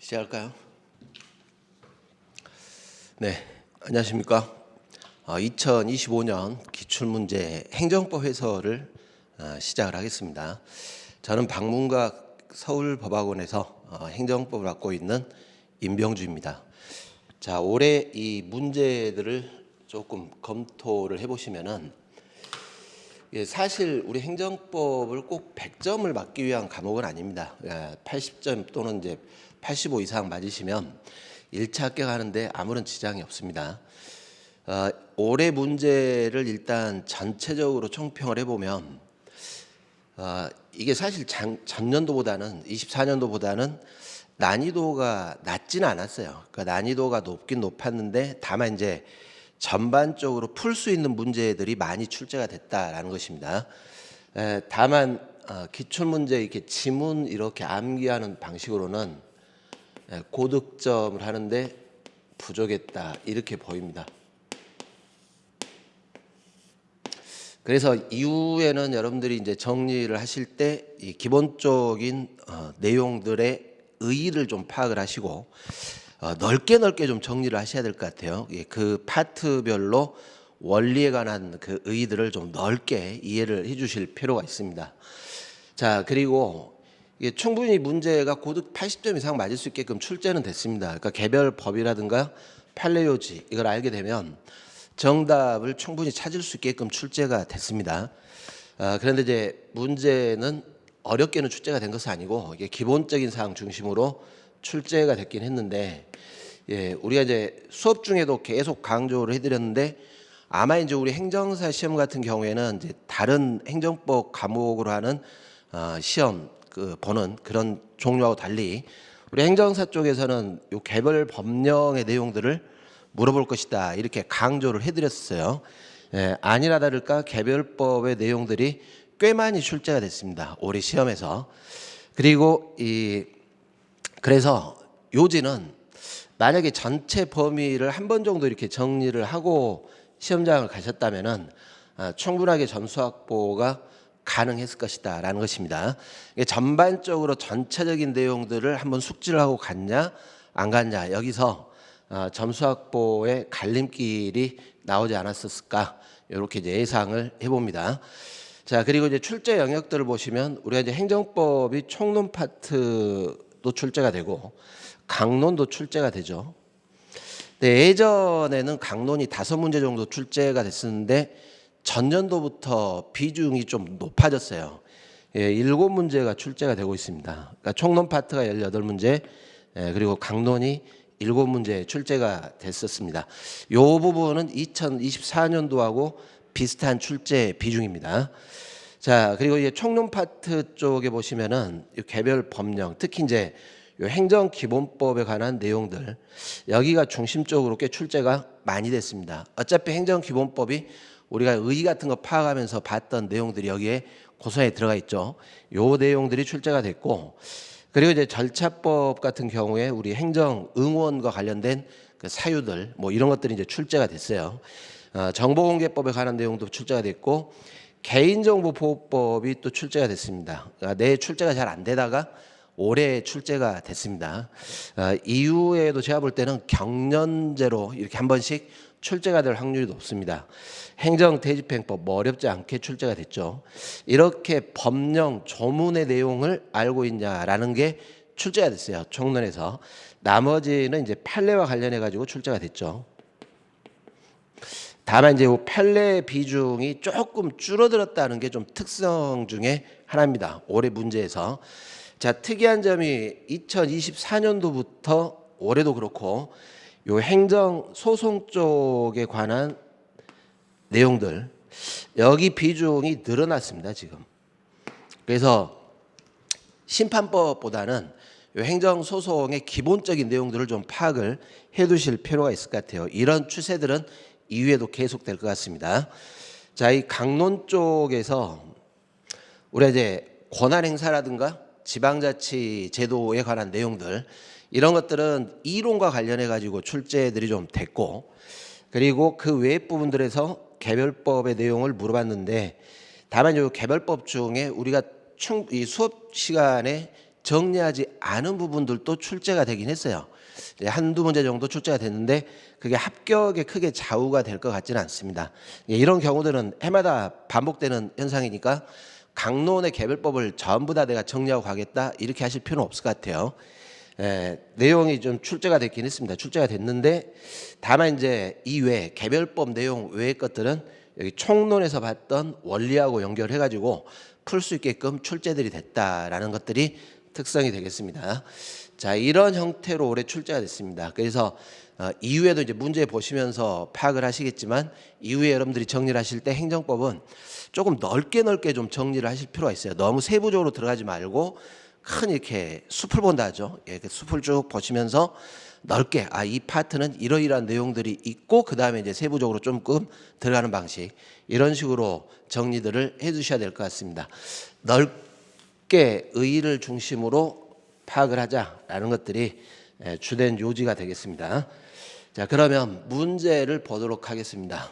시작할까요? 네, 안녕하십니까. 2025년 기출문제 행정법 해설을 시작을 하겠습니다. 저는 박문각 서울법학원에서 행정법을 맡고 있는 임병주입니다. 자, 올해 이 문제들을 조금 검토를 해보시면은 사실 우리 행정법을 꼭 100점을 맞기 위한 과목은 아닙니다. 80점 또는 이제 85 이상 맞으시면 1차 합격하는데 아무런 지장이 없습니다. 올해 문제를 일단 전체적으로 총평을 해보면 이게 사실 전년도보다는 24년도보다는 난이도가 낮지는 않았어요. 그러니까 난이도가 높긴 높았는데 다만 이제 전반적으로 풀 수 있는 문제들이 많이 출제가 됐다라는 것입니다. 다만 기출문제 이렇게 지문 이렇게 암기하는 방식으로는 고득점을 하는데 부족했다 이렇게 보입니다. 그래서 이후에는 여러분들이 이제 정리를 하실 때 이 기본적인 내용들의 의의를 좀 파악을 하시고 넓게 좀 정리를 하셔야 될 것 같아요. 그 파트별로 원리에 관한 그 의의들을 좀 넓게 이해를 해주실 필요가 있습니다. 자, 그리고 이게 충분히 문제가 고득 80점 이상 맞을 수 있게끔 출제는 됐습니다. 그러니까 개별법이라든가 판례요지 이걸 알게 되면 정답을 충분히 찾을 수 있게끔 출제가 됐습니다. 그런데 이제 문제는 어렵게는 출제가 된 것은 아니고 이게 기본적인 사항 중심으로 출제가 됐긴 했는데, 우리가 이제 수업 중에도 계속 강조를 해드렸는데 아마 이제 우리 행정사 시험 같은 경우에는 이제 다른 행정법 과목으로 하는 시험 보는 그런 종류하고 달리 우리 행정사 쪽에서는 요 개별 법령의 내용들을 물어볼 것이다 이렇게 강조를 해드렸어요. 아니나 다를까 개별법의 내용들이 꽤 많이 출제가 됐습니다. 올해 시험에서. 그리고 그래서 요지는 만약에 전체 범위를 한 번 정도 이렇게 정리를 하고 시험장을 가셨다면은 충분하게 점수 확보가 가능했을 것이다라는 것입니다. 전반적으로 전체적인 내용들을 한번 숙지를 하고 갔냐 안 갔냐 여기서 점수 확보의 갈림길이 나오지 않았을까 이렇게 이제 예상을 해봅니다. 자, 그리고 이제 출제 영역들을 보시면 우리가 이제 행정법이 총론 파트도 출제가 되고 강론도 출제가 되죠. 네, 예전에는 강론이 5문제 정도 출제가 됐었는데 전년도부터 비중이 좀 높아졌어요. 7문제가 출제가 되고 있습니다. 그러니까 총론 파트가 18문제, 그리고 강론이 7문제 출제가 됐었습니다. 이 부분은 2024년도하고 비슷한 출제 비중입니다. 자, 그리고 이제 총론 파트 쪽에 보시면은 개별 법령, 특히 이제 행정기본법에 관한 내용들 여기가 중심적으로 꽤 출제가 많이 됐습니다. 어차피 행정기본법이 우리가 의의 같은 거 파악하면서 봤던 내용들이 여기에 고스란히 들어가 있죠. 요 내용들이 출제가 됐고, 그리고 이제 절차법 같은 경우에 우리 행정 응원과 관련된 그 사유들 뭐 이런 것들이 이제 출제가 됐어요. 정보공개법에 관한 내용도 출제가 됐고 개인정보보호법이 또 출제가 됐습니다. 내 출제가 잘 안 되다가 올해 출제가 됐습니다. 이후에도 제가 볼 때는 경년제로 이렇게 한 번씩 출제가 될 확률이 높습니다. 행정대집행법 뭐 어렵지 않게 출제가 됐죠. 이렇게 법령 조문의 내용을 알고 있냐라는 게 출제가 됐어요. 총론에서. 나머지는 이제 판례와 관련해 가지고 출제가 됐죠. 다만 이제 판례 비중이 조금 줄어들었다는 게 좀 특성 중에 하나입니다. 올해 문제에서. 자, 특이한 점이 2024년도부터 올해도 그렇고 요 행정 소송 쪽에 관한 내용들 여기 비중이 늘어났습니다, 지금. 그래서 심판법보다는 요 행정 소송의 기본적인 내용들을 좀 파악을 해 두실 필요가 있을 것 같아요. 이런 추세들은 이후에도 계속될 것 같습니다. 자, 이 강론 쪽에서 우리가 이제 권한 행사라든가 지방자치 제도에 관한 내용들 이런 것들은 이론과 관련해 가지고 출제들이 좀 됐고, 그리고 그 외의 부분들에서 개별법의 내용을 물어봤는데 다만 이 개별법 중에 우리가 이 수업 시간에 정리하지 않은 부분들도 출제가 되긴 했어요. 한두 문제 정도 출제가 됐는데 그게 합격에 크게 좌우가 될 것 같지는 않습니다. 이런 경우들은 해마다 반복되는 현상이니까 강론의 개별법을 전부 다 내가 정리하고 가겠다 이렇게 하실 필요는 없을 것 같아요. 내용이 좀 출제가 됐긴 했습니다. 출제가 됐는데 다만 이제 이외 개별법 내용 외의 것들은 여기 총론에서 봤던 원리하고 연결해가지고 풀 수 있게끔 출제들이 됐다라는 것들이 특성이 되겠습니다. 자, 이런 형태로 올해 출제가 됐습니다. 그래서 이후에도 이제 문제 보시면서 파악을 하시겠지만 이후에 여러분들이 정리를 하실 때 행정법은 조금 넓게 좀 정리를 하실 필요가 있어요. 너무 세부적으로 들어가지 말고 큰 이렇게 숲을 본다 하죠. 그 숲을 쭉 보시면서 넓게 이 파트는 이러이러한 내용들이 있고 그 다음에 이제 세부적으로 조금 들어가는 방식 이런 식으로 정리들을 해주셔야 될 것 같습니다. 넓게 의의를 중심으로 파악을 하자라는 것들이 주된 요지가 되겠습니다. 자, 그러면 문제를 보도록 하겠습니다.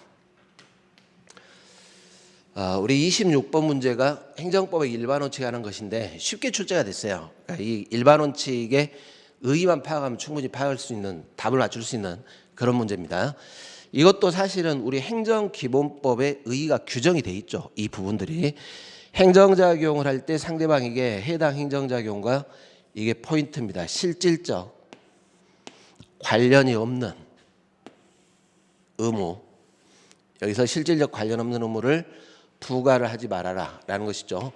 우리 26번 문제가 행정법의 일반 원칙에 관한 것인데 쉽게 출제가 됐어요. 그러니까 이 일반 원칙의 의의만 파악하면 충분히 파악할 수 있는 답을 맞출 수 있는 그런 문제입니다. 이것도 사실은 우리 행정기본법의 의의가 규정이 돼 있죠. 이 부분들이 행정작용을 할 때 상대방에게 해당 행정작용과 이게 포인트입니다. 실질적 관련이 없는 의무, 여기서 실질적 관련 없는 의무를 부과를 하지 말아라 라는 것이죠.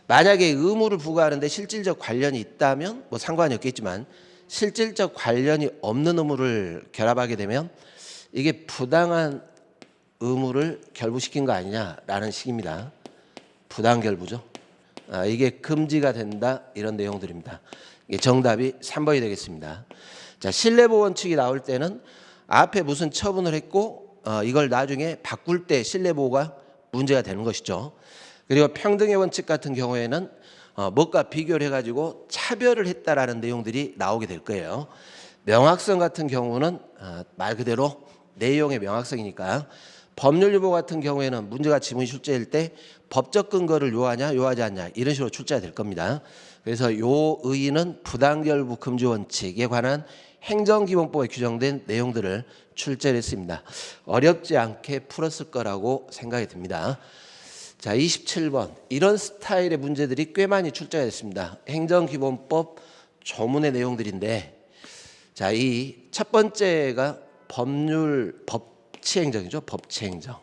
만약에 의무를 부과하는데 실질적 관련이 있다면 뭐 상관이 없겠지만 실질적 관련이 없는 의무를 결합하게 되면 이게 부당한 의무를 결부시킨 거 아니냐라는 식입니다. 부당결부죠. 이게 금지가 된다 이런 내용들입니다. 이게 정답이 3번이 되겠습니다. 자, 신뢰보호 원칙이 나올 때는 앞에 무슨 처분을 했고 이걸 나중에 바꿀 때 신뢰보호가 문제가 되는 것이죠. 그리고 평등의 원칙 같은 경우에는 뭐가 비교를 해가지고 차별을 했다라는 내용들이 나오게 될 거예요. 명확성 같은 경우는 말 그대로 내용의 명확성이니까 법률유보 같은 경우에는 문제가 지문이 출제일 때 법적 근거를 요하냐 요하지 않냐 이런 식으로 출제가 될 겁니다. 그래서 요 의의는 부당결부 금지 원칙에 관한 행정기본법에 규정된 내용들을 출제를 했습니다. 어렵지 않게 풀었을 거라고 생각이 듭니다. 자, 27번 이런 스타일의 문제들이 꽤 많이 출제가 됐습니다. 행정기본법 조문의 내용들인데 자, 이 첫 번째가 법치행정이죠. 법치행정.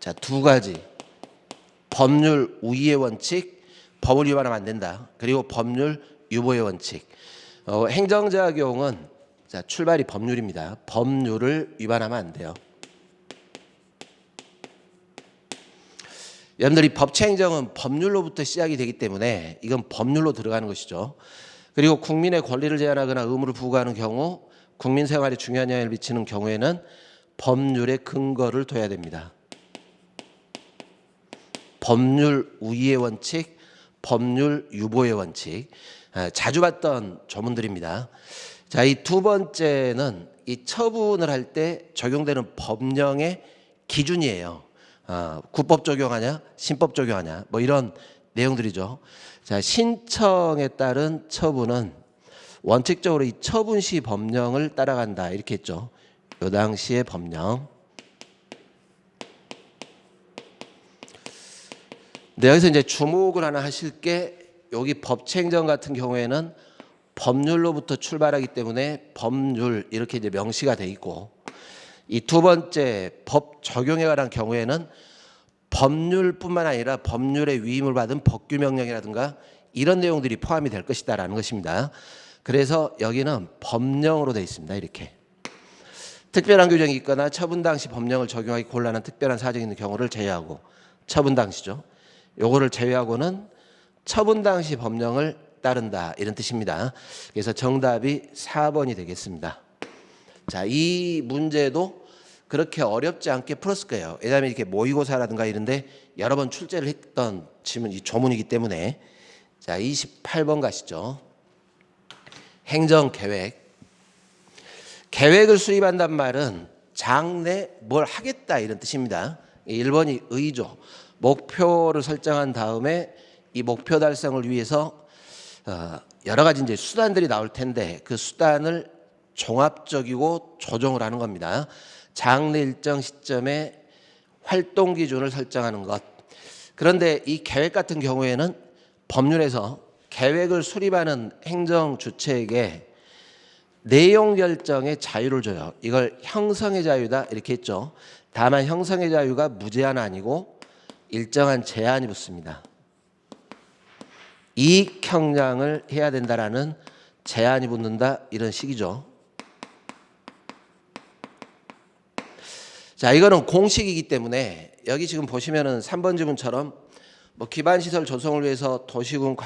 자, 두 가지 법률 우위의 원칙, 법을 위반하면 안 된다. 그리고 법률 유보의 원칙. 행정작용은 자, 출발이 법률입니다. 법률을 위반하면 안 돼요. 여러분들이 법치행정은 법률로부터 시작이 되기 때문에 이건 법률로 들어가는 것이죠. 그리고 국민의 권리를 제한하거나 의무를 부과하는 경우 국민 생활에 중요한 영향을 미치는 경우에는 법률의 근거를 둬야 됩니다. 법률 우위의 원칙, 법률 유보의 원칙. 자주 봤던 조문들입니다. 자, 이 두 번째는 이 처분을 할 때 적용되는 법령의 기준이에요. 구법 적용하냐, 신법 적용하냐, 뭐 이런 내용들이죠. 자, 신청에 따른 처분은 원칙적으로 이 처분시 법령을 따라간다 이렇게 했죠. 요 당시의 법령. 네, 여기서 이제 주목을 하나 하실 게 여기 법치행정 같은 경우에는 법률로부터 출발하기 때문에 법률 이렇게 이제 명시가 돼 있고 이 두 번째 법 적용에 관한 경우에는 법률뿐만 아니라 법률의 위임을 받은 법규명령이라든가 이런 내용들이 포함이 될 것이다라는 것입니다. 그래서 여기는 법령으로 되어 있습니다. 이렇게 특별한 규정이 있거나 처분 당시 법령을 적용하기 곤란한 특별한 사정이 있는 경우를 제외하고 처분 당시죠. 요거를 제외하고는 처분 당시 법령을 따른다 이런 뜻입니다. 그래서 정답이 4번이 되겠습니다. 자, 이 문제도 그렇게 어렵지 않게 풀었을 거예요. 왜냐하면 이렇게 모의고사라든가 이런데 여러 번 출제를 했던 지문 이 조문이기 때문에. 자, 28번 가시죠. 행정계획. 계획을 수립한단 말은 장래 뭘 하겠다 이런 뜻입니다. 1번이 의의죠. 목표를 설정한 다음에 이 목표 달성을 위해서 여러 가지 이제 수단들이 나올 텐데 그 수단을 종합적이고 조정을 하는 겁니다. 장래 일정 시점에 활동 기준을 설정하는 것. 그런데 이 계획 같은 경우에는 법률에서 계획을 수립하는 행정 주체에게 내용 결정의 자유를 줘요. 이걸 형성의 자유다 이렇게 했죠. 다만 형성의 자유가 무제한 아니고 일정한 제한이 붙습니다. 이익 형량을 해야 된다라는 제한이 붙는다 이런 식이죠. 자, 이거는 공식이기 때문에 여기 지금 보시면은 3번 지문처럼 뭐 기반시설 조성을 위해서 도시군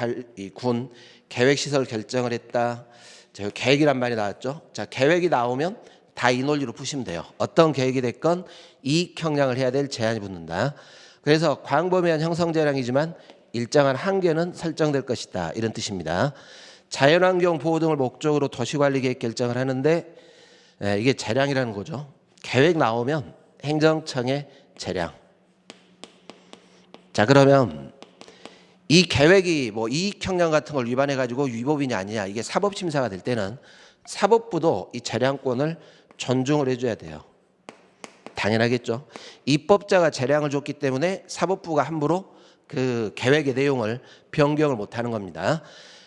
군 계획시설 결정을 했다. 자, 계획이란 말이 나왔죠. 자, 계획이 나오면 다 이 논리로 푸시면 돼요. 어떤 계획이 됐건 이익 형량을 해야 될 제한이 붙는다. 그래서 광범위한 형성 재량이지만 일정한 한계는 설정될 것이다. 이런 뜻입니다. 자연환경 보호 등을 목적으로 도시관리계획 결정을 하는데 이게 재량이라는 거죠. 계획 나오면 행정청의 재량. 자, 그러면 이 계획이 뭐 이익 형량 같은 걸 위반해 가지고 위법이냐 아니냐 이게 사법 심사가 될 때는 사법부도 이 재량권을 존중을 해줘야 돼요. 당연하겠죠. 입법자가 재량을 줬기 때문에 사법부가 함부로 그 계획의 내용을 변경을 못하는 겁니다.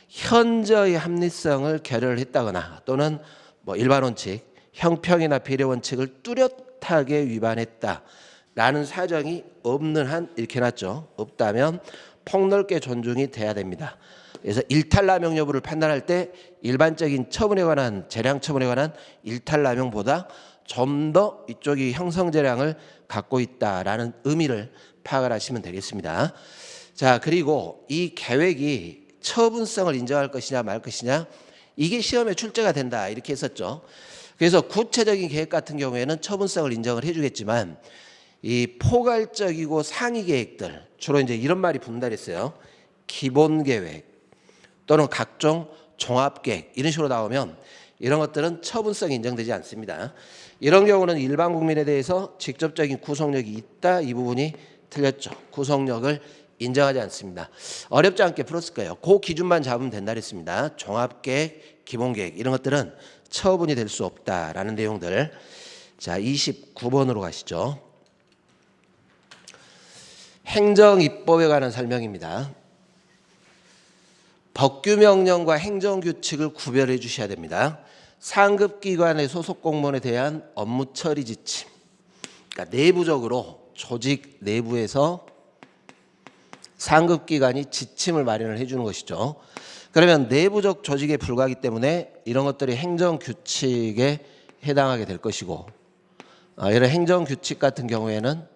현저히 합리성을 결여를 했다거나 또는 뭐 일반 원칙, 형평이나 배려 원칙을 뚜렷하게 위반했다라는 사정이 없는 한 이렇게 해놨죠. 없다면 폭넓게 존중이 돼야 됩니다. 그래서 일탈남용 여부를 판단할 때 일반적인 처분에 관한 재량 처분에 관한 일탈남용보다 좀 더 이쪽이 형성재량을 갖고 있다라는 의미를 파악을 하시면 되겠습니다. 자, 그리고 이 계획이 처분성을 인정할 것이냐 말 것이냐 이게 시험에 출제가 된다 이렇게 했었죠. 그래서 구체적인 계획 같은 경우에는 처분성을 인정을 해주겠지만 이 포괄적이고 상위 계획들 주로 이제 이런 말이 붙는다 그랬어요. 기본 계획 또는 각종 종합 계획 이런 식으로 나오면 이런 것들은 처분성이 인정되지 않습니다. 이런 경우는 일반 국민에 대해서 직접적인 구속력이 있다 이 부분이 틀렸죠. 구속력을 인정하지 않습니다. 어렵지 않게 풀었을 거예요. 그 기준만 잡으면 된다 그랬습니다. 종합계획, 기본계획 이런 것들은 처분이 될 수 없다라는 내용들. 자, 29번으로 가시죠. 행정입법에 관한 설명입니다. 법규명령과 행정규칙을 구별해 주셔야 됩니다. 상급기관의 소속 공무원에 대한 업무 처리 지침. 그러니까 내부적으로 조직 내부에서 상급기관이 지침을 마련을 해주는 것이죠. 그러면 내부적 조직에 불과하기 때문에 이런 것들이 행정규칙에 해당하게 될 것이고 이런 행정규칙 같은 경우에는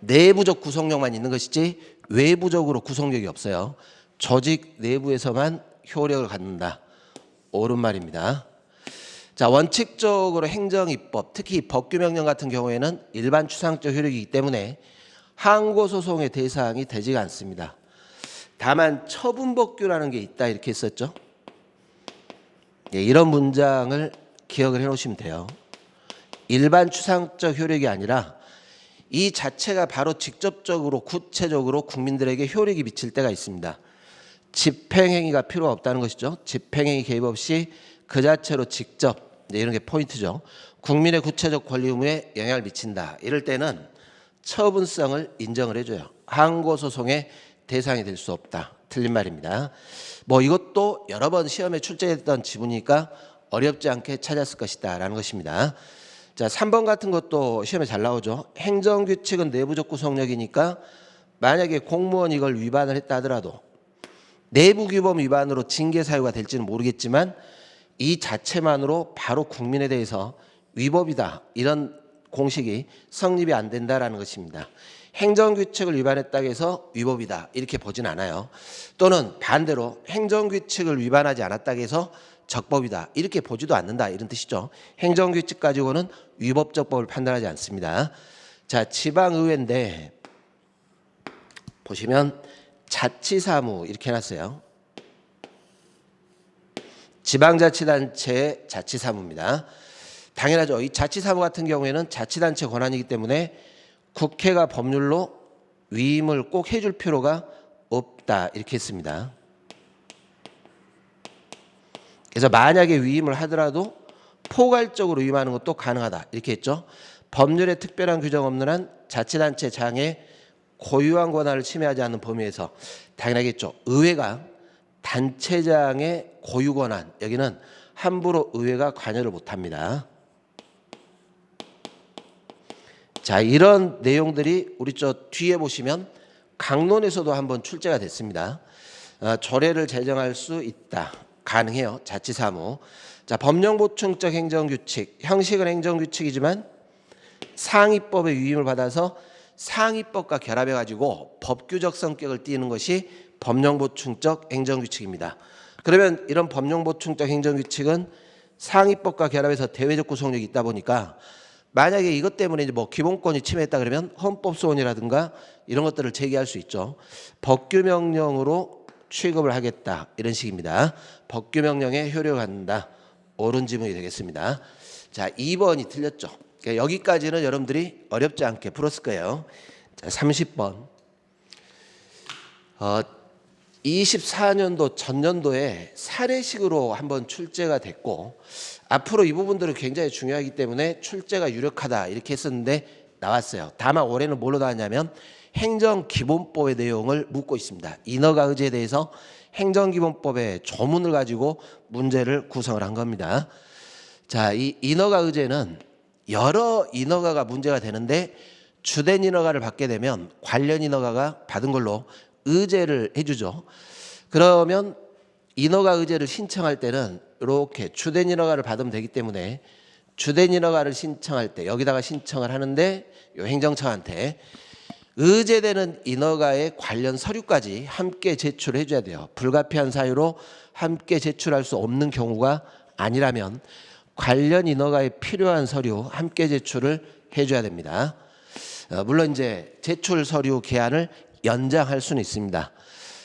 내부적 구속력만 있는 것이지 외부적으로 구속력이 없어요. 조직 내부에서만 효력을 갖는다. 옳은 말입니다. 자, 원칙적으로 행정입법, 특히 법규명령 같은 경우에는 일반 추상적 효력이기 때문에 항고소송의 대상이 되지가 않습니다. 다만 처분법규라는 게 있다 이렇게 했었죠. 예, 이런 문장을 기억을 해놓으시면 돼요. 일반 추상적 효력이 아니라 이 자체가 바로 직접적으로 구체적으로 국민들에게 효력이 미칠 때가 있습니다. 집행행위가 필요가 없다는 것이죠. 집행행위 개입 없이 그 자체로 직접 이런 게 포인트죠. 국민의 구체적 권리 의무에 영향을 미친다. 이럴 때는 처분성을 인정을 해줘요. 항고소송의 대상이 될 수 없다. 틀린 말입니다. 뭐 이것도 여러 번 시험에 출제했던 지문이니까 어렵지 않게 찾았을 것이다 라는 것입니다. 자, 3번 같은 것도 시험에 잘 나오죠. 행정규칙은 내부적 구속력이니까 만약에 공무원이 이걸 위반을 했다 하더라도 내부규범 위반으로 징계 사유가 될지는 모르겠지만 이 자체만으로 바로 국민에 대해서 위법이다 이런 공식이 성립이 안 된다라는 것입니다. 행정규칙을 위반했다고 해서 위법이다 이렇게 보진 않아요. 또는 반대로 행정규칙을 위반하지 않았다고 해서 적법이다 이렇게 보지도 않는다 이런 뜻이죠. 행정규칙 가지고는 위법적법을 판단하지 않습니다. 자, 지방의회인데 보시면 자치사무 이렇게 해놨어요. 지방자치단체의 자치사무입니다. 당연하죠. 이 자치사무 같은 경우에는 자치단체 권한이기 때문에 국회가 법률로 위임을 꼭 해줄 필요가 없다 이렇게 했습니다. 그래서 만약에 위임을 하더라도 포괄적으로 위임하는 것도 가능하다 이렇게 했죠. 법률에 특별한 규정 없는 한 자치단체 장의 고유한 권한을 침해하지 않는 범위에서 당연하겠죠. 의회가 단체장의 고유 권한 여기는 함부로 의회가 관여를 못합니다. 자, 이런 내용들이 우리 저 뒤에 보시면 강론에서도 한번 출제가 됐습니다. 조례를 제정할 수 있다. 가능해요. 자치사무. 자, 법령보충적 행정규칙. 형식은 행정규칙이지만 상위법의 위임을 받아서 상위법과 결합해가지고 법규적 성격을 띠는 것이 법령보충적 행정규칙입니다. 그러면 이런 법령보충적 행정규칙은 상위법과 결합해서 대외적 구속력이 있다 보니까 만약에 이것 때문에 이제 뭐 기본권이 침해했다 그러면 헌법소원이라든가 이런 것들을 제기할 수 있죠. 법규명령으로 취급을 하겠다 이런 식입니다. 법규명령에 효력을 갖는다. 옳은 지문이 되겠습니다. 자, 2번이 틀렸죠. 그러니까 여기까지는 여러분들이 어렵지 않게 풀었을 거예요. 자, 30번. 24년도 전년도에 사례식으로 한번 출제가 됐고 앞으로 이 부분들은 굉장히 중요하기 때문에 출제가 유력하다 이렇게 했었는데 나왔어요. 다만 올해는 뭘로 나왔냐면 행정기본법의 내용을 묻고 있습니다. 인허가 의제에 대해서 행정기본법의 조문을 가지고 문제를 구성을 한 겁니다. 자, 이 인허가 의제는 여러 인허가가 문제가 되는데 주된 인허가를 받게 되면 관련 인허가가 받은 걸로 의제를 해주죠. 그러면 인허가 의제를 신청할 때는 이렇게 주된 인허가를 받으면 되기 때문에 주된 인허가를 신청할 때 여기다가 신청을 하는데 요 행정처한테 의제되는 인허가의 관련 서류까지 함께 제출해 줘야 돼요. 불가피한 사유로 함께 제출할 수 없는 경우가 아니라면 관련 인허가에 필요한 서류 함께 제출을 해줘야 됩니다. 물론 이제 제출 서류 기한을 연장할 수는 있습니다.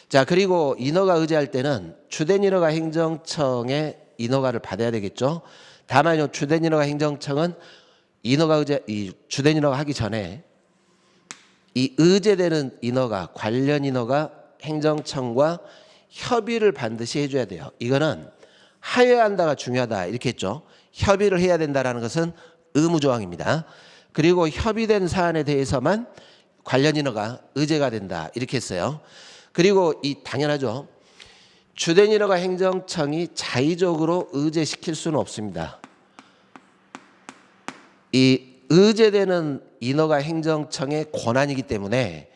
자, 그리고 인허가 의제할 때는 주된 인허가 행정청의 인허가를 받아야 되겠죠. 다만 주된 인허가 행정청은 인허가 의제 이 주된 인허가 하기 전에 이 의제되는 인허가 관련 인허가 행정청과 협의를 반드시 해줘야 돼요. 이거는 하여한다가 중요하다 이렇게 했죠. 협의를 해야 된다라는 것은 의무조항입니다. 그리고 협의된 사안에 대해서만 관련 인허가 의제가 된다 이렇게 했어요. 그리고 이 당연하죠. 주된 인허가 행정청이 자의적으로 의제시킬 수는 없습니다. 이 의제되는 인허가 행정청의 권한이기 때문에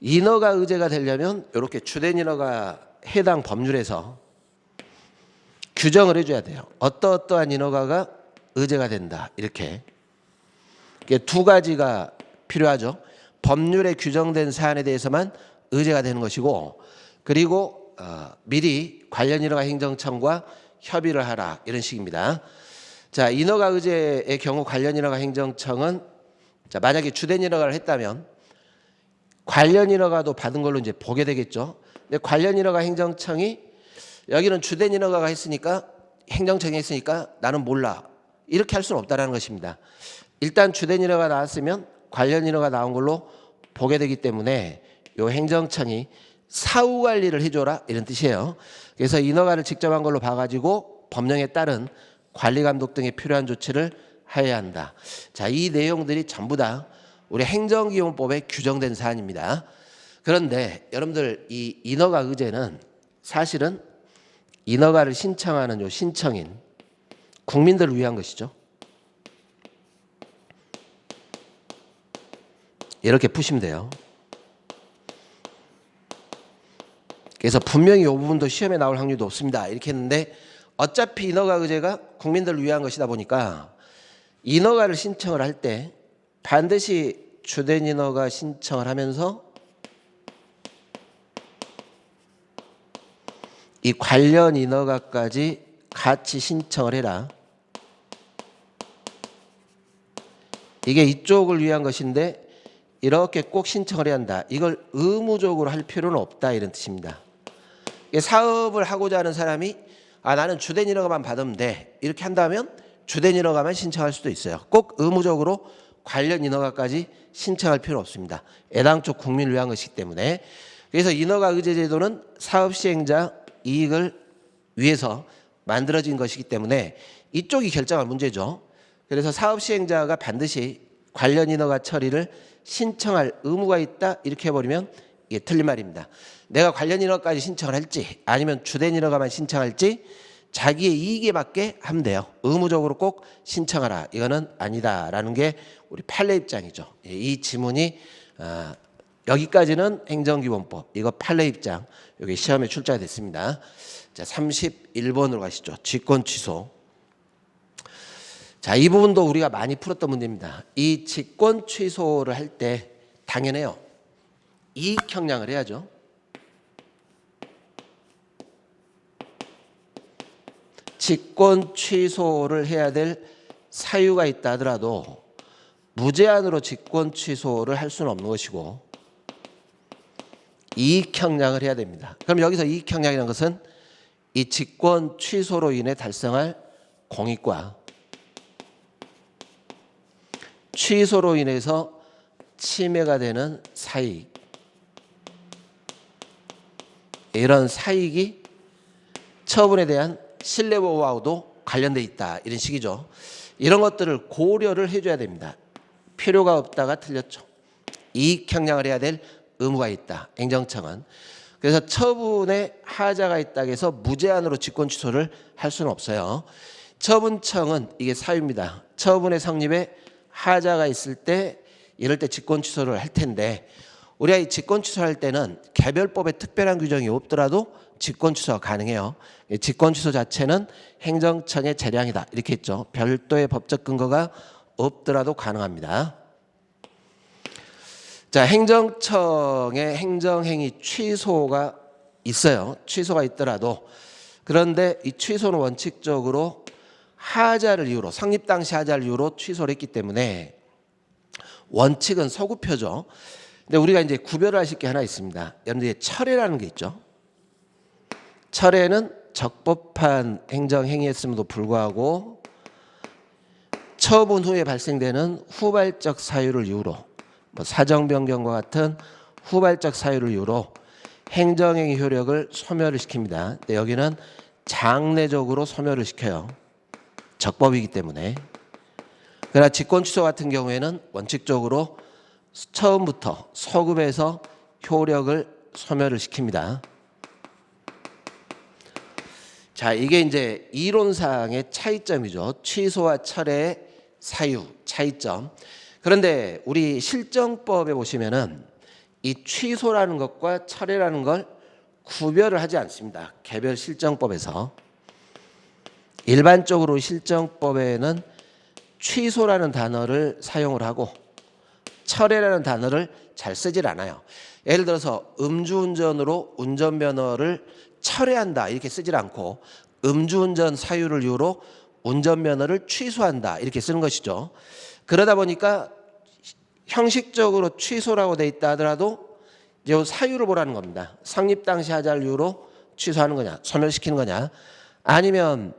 인허가 의제가 되려면 이렇게 주된 인허가 해당 법률에서 규정을 해줘야 돼요. 어떠한 인허가가 의제가 된다 이렇게. 두 가지가 필요하죠. 법률에 규정된 사안에 대해서만 의제가 되는 것이고 그리고 미리 관련 인허가 행정청과 협의를 하라 이런 식입니다. 자, 인허가 의제의 경우 관련 인허가 행정청은 자, 만약에 주된 인허가를 했다면 관련 인허가도 받은 걸로 이제 보게 되겠죠. 근데 관련 인허가 행정청이 여기는 주된 인허가가 했으니까 행정청이 했으니까 나는 몰라 이렇게 할 수는 없다라는 것입니다. 일단 주된 인허가 나왔으면 관련 인허가 나온 걸로 보게 되기 때문에 요 행정청이 사후 관리를 해줘라 이런 뜻이에요. 그래서 인허가를 직접 한 걸로 봐가지고 법령에 따른 관리 감독 등에 필요한 조치를 해야 한다. 자, 이 내용들이 전부 다 우리 행정기본법에 규정된 사안입니다. 그런데 여러분들 이 인허가 의제는 사실은 인허가를 신청하는 요 신청인 국민들을 위한 것이죠. 이렇게 푸시면 돼요. 그래서 분명히 이 부분도 시험에 나올 확률도 없습니다. 이렇게 했는데 어차피 인허가 의제가 국민들을 위한 것이다 보니까 인허가를 신청을 할 때 반드시 주된 인허가 신청을 하면서 이 관련 인허가까지 같이 신청을 해라. 이게 이쪽을 위한 것인데 이렇게 꼭 신청을 해야 한다. 이걸 의무적으로 할 필요는 없다 이런 뜻입니다. 사업을 하고자 하는 사람이 나는 주된 인허가만 받으면 돼 이렇게 한다면 주된 인허가만 신청할 수도 있어요. 꼭 의무적으로 관련 인허가까지 신청할 필요 없습니다. 애당초 국민을 위한 것이기 때문에. 그래서 인허가 의제 제도는 사업 시행자 이익을 위해서 만들어진 것이기 때문에 이쪽이 결정할 문제죠. 그래서 사업 시행자가 반드시 관련 인허가 처리를 신청할 의무가 있다 이렇게 해버리면 이게 틀린 말입니다. 내가 관련 인허가까지 신청을 할지 아니면 주된 인허가만 신청할지 자기의 이익에 맞게 하면 돼요. 의무적으로 꼭 신청하라. 이거는 아니다라는 게 우리 판례 입장이죠. 이 지문이 여기까지는 행정기본법, 이거 판례 입장, 여기 시험에 출제가 됐습니다. 자, 31번으로 가시죠. 직권 취소. 자, 이 부분도 우리가 많이 풀었던 문제입니다. 이 직권 취소를 할 때 당연해요. 이익 형량을 해야죠. 직권 취소를 해야 될 사유가 있다 하더라도 무제한으로 직권 취소를 할 수는 없는 것이고 이익 형량을 해야 됩니다. 그럼 여기서 이익 형량이라는 것은 이 직권 취소로 인해 달성할 공익과 취소로 인해서 침해가 되는 사익, 이런 사익이 처분에 대한 신뢰보호하고도 관련돼 있다 이런 식이죠. 이런 것들을 고려를 해줘야 됩니다. 필요가 없다가 틀렸죠. 이익 형량을 해야 될 의무가 있다. 행정청은. 그래서 처분에 하자가 있다고 해서 무제한으로 직권 취소를 할 수는 없어요. 처분청은 이게 사유입니다. 처분의 성립에 하자가 있을 때 이럴 때 직권 취소를 할 텐데 우리가 이 직권 취소할 때는 개별법에 특별한 규정이 없더라도 직권 취소가 가능해요. 직권 취소 자체는 행정청의 재량이다 이렇게 했죠. 별도의 법적 근거가 없더라도 가능합니다. 자, 행정청의 행정행위 취소가 있어요. 취소가 있더라도 그런데 이 취소는 원칙적으로 하자를 이유로 성립 당시 하자를 이유로 취소를 했기 때문에 원칙은 서구표죠. 근데 우리가 이제 구별을 하실 게 하나 있습니다. 여러분들 철회라는 게 있죠. 철회는 적법한 행정행위였음에도 불구하고 처분 후에 발생되는 후발적 사유를 이유로 사정변경과 같은 후발적 사유를 이유로 행정행위 효력을 소멸을 시킵니다. 근데 여기는 장래적으로 소멸을 시켜요. 적법이기 때문에. 그러나 직권 취소 같은 경우에는 원칙적으로 처음부터 소급해서 효력을 소멸을 시킵니다. 자, 이게 이제 이론상의 차이점이죠. 취소와 철회의 사유, 차이점. 그런데 우리 실정법에 보시면은 이 취소라는 것과 철회라는 걸 구별을 하지 않습니다. 개별 실정법에서. 일반적으로 실정법에는 취소라는 단어를 사용을 하고 철회라는 단어를 잘 쓰질 않아요. 예를 들어서 음주운전으로 운전면허를 철회한다 이렇게 쓰질 않고 음주운전 사유를 이유로 운전면허를 취소한다 이렇게 쓰는 것이죠. 그러다 보니까 형식적으로 취소라고 돼 있다 하더라도 이제 사유를 보라는 겁니다. 성립 당시 하자를 이유로 취소하는 거냐, 소멸시키는 거냐, 아니면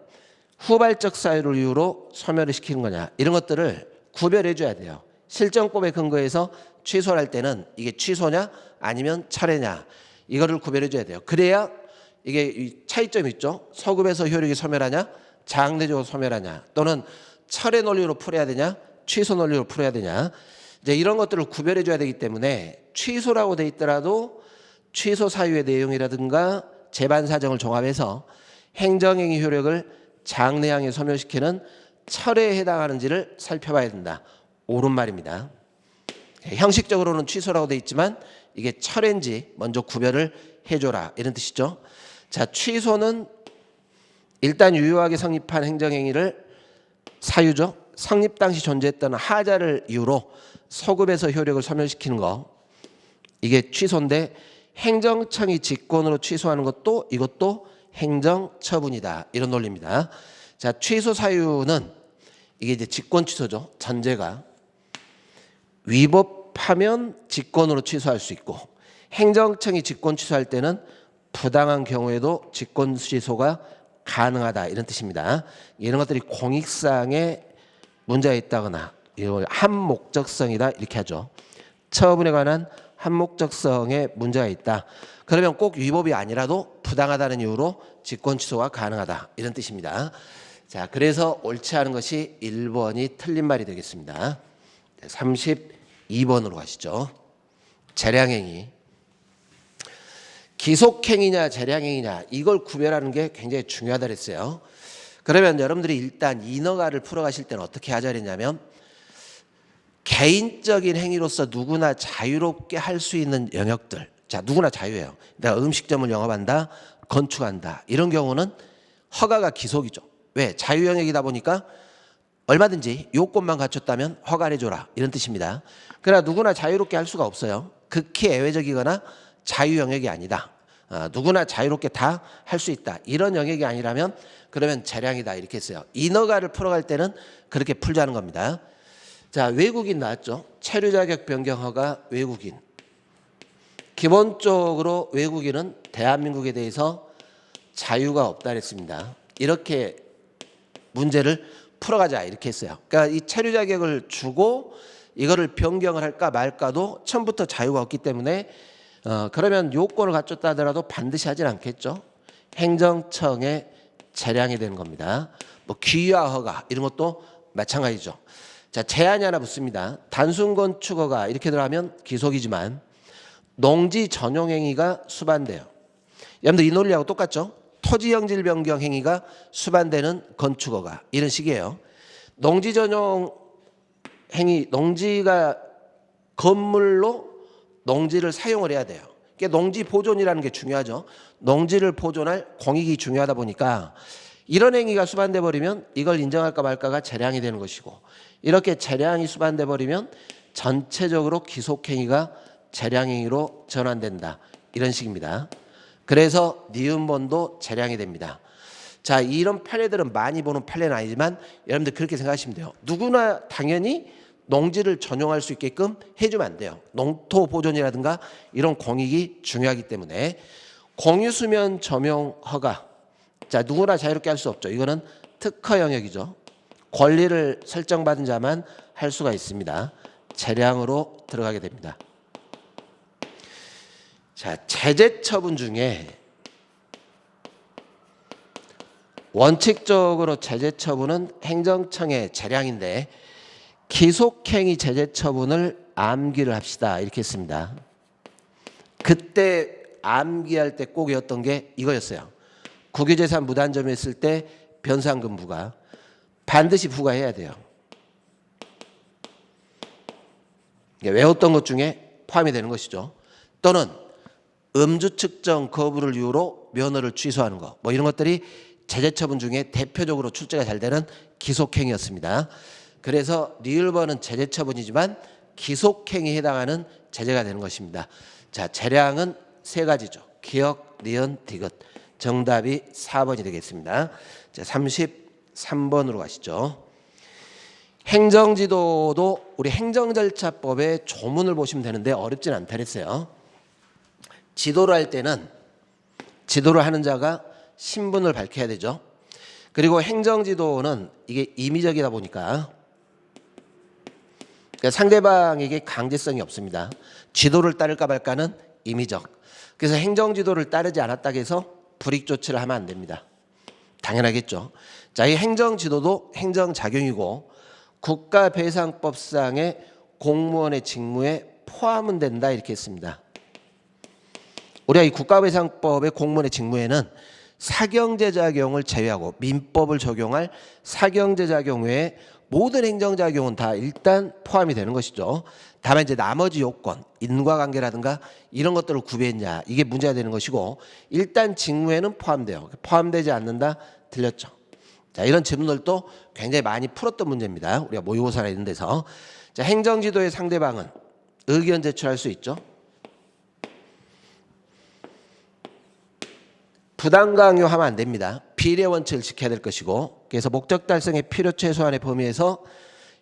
후발적 사유를 이유로 소멸을 시키는 거냐, 이런 것들을 구별해 줘야 돼요. 실정법에 근거해서 취소를 할 때는 이게 취소냐 아니면 철회냐 이거를 구별해 줘야 돼요. 그래야 이게 차이점이 있죠. 소급해서 효력이 소멸하냐, 장래적으로 소멸하냐, 또는 철회 논리로 풀어야 되냐, 취소 논리로 풀어야 되냐, 이제 이런 것들을 구별해 줘야 되기 때문에 취소라고 돼 있더라도 취소 사유의 내용이라든가 재반 사정을 종합해서 행정행위 효력을 장래향에 소멸시키는 철회에 해당하는지를 살펴봐야 된다. 옳은 말입니다. 형식적으로는 취소라고 돼 있지만 이게 철회인지 먼저 구별을 해줘라 이런 뜻이죠. 자, 취소는 일단 유효하게 성립한 행정행위를 사유죠. 성립 당시 존재했던 하자를 이유로 소급해서 효력을 소멸시키는 거, 이게 취소인데 행정청이 직권으로 취소하는 것도 이것도 행정처분이다 이런 논리입니다. 자, 취소 사유는 이게 이제 직권 취소죠. 전제가 위법하면 직권으로 취소할 수 있고 행정청이 직권 취소할 때는 부당한 경우에도 직권 취소가 가능하다 이런 뜻입니다. 이런 것들이 공익상의 문제가 있다거나 한 목적성이다 이렇게 하죠. 처분에 관한 한목적성에 문제가 있다. 그러면 꼭 위법이 아니라도 부당하다는 이유로 직권 취소가 가능하다. 이런 뜻입니다. 자, 그래서 옳지 않은 것이 1번이 틀린 말이 되겠습니다. 32번으로 가시죠. 재량행위. 기속행위냐 재량행위냐 이걸 구별하는 게 굉장히 중요하다 그랬어요. 그러면 여러분들이 일단 인허가를 풀어가실 때는 어떻게 하자 그랬냐면 개인적인 행위로서 누구나 자유롭게 할 수 있는 영역들, 자 누구나 자유예요. 내가 음식점을 영업한다, 건축한다 이런 경우는 허가가 기속이죠. 왜? 자유 영역이다 보니까 얼마든지 요건만 갖췄다면 허가를 해줘라 이런 뜻입니다. 그러나 누구나 자유롭게 할 수가 없어요. 극히 예외적이거나 자유 영역이 아니다. 누구나 자유롭게 다 할 수 있다. 이런 영역이 아니라면 그러면 재량이다 이렇게 했어요. 인허가를 풀어갈 때는 그렇게 풀자는 겁니다. 자, 외국인 나왔죠. 체류 자격 변경 허가 외국인. 기본적으로 외국인은 대한민국에 대해서 자유가 없다 그랬습니다. 이렇게 문제를 풀어가자 이렇게 했어요. 그러니까 이 체류 자격을 주고 이거를 변경을 할까 말까도 처음부터 자유가 없기 때문에 그러면 요건을 갖췄다 하더라도 반드시 하진 않겠죠. 행정청의 재량이 되는 겁니다. 뭐 귀화 허가 이런 것도 마찬가지죠. 자, 제한이 하나 붙습니다. 단순 건축 허가 이렇게 들어가면 기속이지만 농지 전용 행위가 수반돼요. 여러분들 이 논리하고 똑같죠? 토지 형질 변경 행위가 수반되는 건축 허가 이런 식이에요. 농지 전용 행위, 농지가 건물로 농지를 사용을 해야 돼요. 그러니까 농지 보존이라는 게 중요하죠. 농지를 보존할 공익이 중요하다 보니까 이런 행위가 수반돼 버리면 이걸 인정할까 말까가 재량이 되는 것이고 이렇게 재량이 수반돼 버리면 전체적으로 기속행위가 재량행위로 전환된다. 이런 식입니다. 그래서 니은번도 재량이 됩니다. 자, 이런 판례들은 많이 보는 판례는 아니지만 여러분들 그렇게 생각하시면 돼요. 누구나 당연히 농지를 전용할 수 있게끔 해주면 안 돼요. 농토 보존이라든가 이런 공익이 중요하기 때문에 공유수면 점용 허가. 자, 누구나 자유롭게 할 수 없죠. 이거는 특허 영역이죠. 권리를 설정받은 자만 할 수가 있습니다. 재량으로 들어가게 됩니다. 자, 제재 처분 중에 원칙적으로 제재 처분은 행정청의 재량인데 기속행위 제재 처분을 암기를 합시다 이렇게 했습니다. 그때 암기할 때 꼭 외웠던 게 이거였어요. 국유재산 무단점유했을 때 변상금 부과 반드시 부과해야 돼요. 외웠던 것 중에 포함이 되는 것이죠. 또는 음주 측정 거부를 이유로 면허를 취소하는 것, 뭐 이런 것들이 제재 처분 중에 대표적으로 출제가 잘 되는 기속행위였습니다. 그래서 리을번은 제재 처분이지만 기속행위에 해당하는 제재가 되는 것입니다. 자, 재량은 세 가지죠. 기역, 니은, 디귿. 정답이 4번이 되겠습니다. 자, 33번으로 가시죠. 행정지도도 우리 행정절차법의 조문을 보시면 되는데 어렵진 않다 그랬어요. 지도를 할 때는 지도를 하는 자가 신분을 밝혀야 되죠. 그리고 행정지도는 이게 임의적이다 보니까 그러니까 상대방에게 강제성이 없습니다. 지도를 따를까 말까는 임의적. 그래서 행정지도를 따르지 않았다고 해서 불이익 조치를 하면 안 됩니다. 당연하겠죠. 자, 이 행정지도도 행정작용이고 국가배상법상의 공무원의 직무에 포함은 된다 이렇게 했습니다. 우리가 이 국가배상법의 공무원의 직무에는 사경제작용을 제외하고 민법을 적용할 사경제작용 외에 모든 행정작용은 다 일단 포함이 되는 것이죠. 다만 이제 나머지 요건, 인과관계라든가 이런 것들을 구비했냐 이게 문제가 되는 것이고 일단 직무에는 포함돼요. 포함되지 않는다 틀렸죠. 자, 이런 질문들도 굉장히 많이 풀었던 문제입니다. 우리가 모의고사나 이런 데서. 자, 행정지도의 상대방은 의견 제출할 수 있죠. 부당 강요하면 안 됩니다. 비례 원칙을 지켜야 될 것이고 그래서 목적 달성의 필요 최소한의 범위에서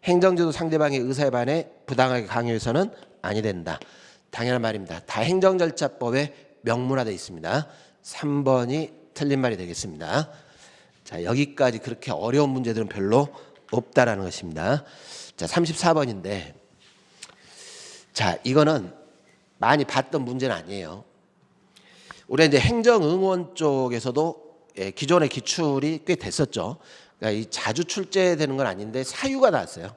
행정지도 상대방의 의사에 반해 부당하게 강요해서는 아니 된다. 당연한 말입니다. 다 행정절차법에 명문화되어 있습니다. 3번이 틀린 말이 되겠습니다. 자, 여기까지 그렇게 어려운 문제들은 별로 없다라는 것입니다. 자, 34번인데 자, 이거는 많이 봤던 문제는 아니에요. 우리 이제 행정응원 쪽에서도 기존의 기출이 꽤 됐었죠. 그러니까 이 자주 출제되는 건 아닌데 사유가 나왔어요.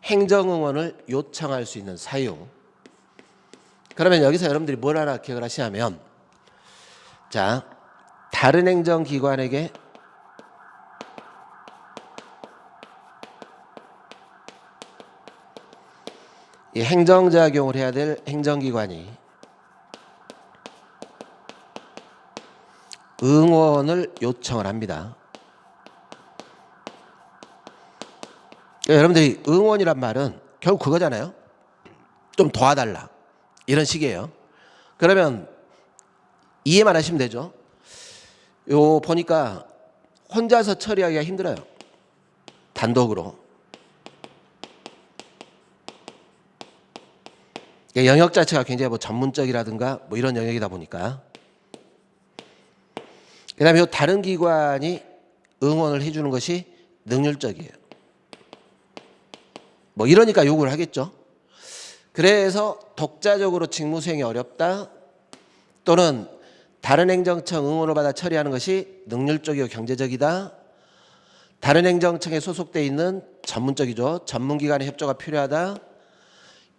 행정응원을 요청할 수 있는 사유. 그러면 여기서 여러분들이 뭘 하나 기억을 하시냐면, 자, 다른 행정기관에게 이 행정작용을 해야 될 행정기관이 응원을 요청을 합니다. 그러니까 여러분들이 응원이란 말은 결국 그거잖아요. 좀 도와달라 이런 식이에요. 그러면 이해만 하시면 되죠. 요 보니까 혼자서 처리하기가 힘들어요. 단독으로. 영역 자체가 굉장히 뭐 전문적이라든가 뭐 이런 영역이다 보니까. 그다음에 다른 기관이 응원을 해주는 것이 능률적이에요. 뭐 이러니까 요구를 하겠죠. 그래서 독자적으로 직무 수행이 어렵다, 또는 다른 행정청 응원을 받아 처리하는 것이 능률적이고 경제적이다, 다른 행정청에 소속돼 있는 전문적이죠. 전문기관의 협조가 필요하다,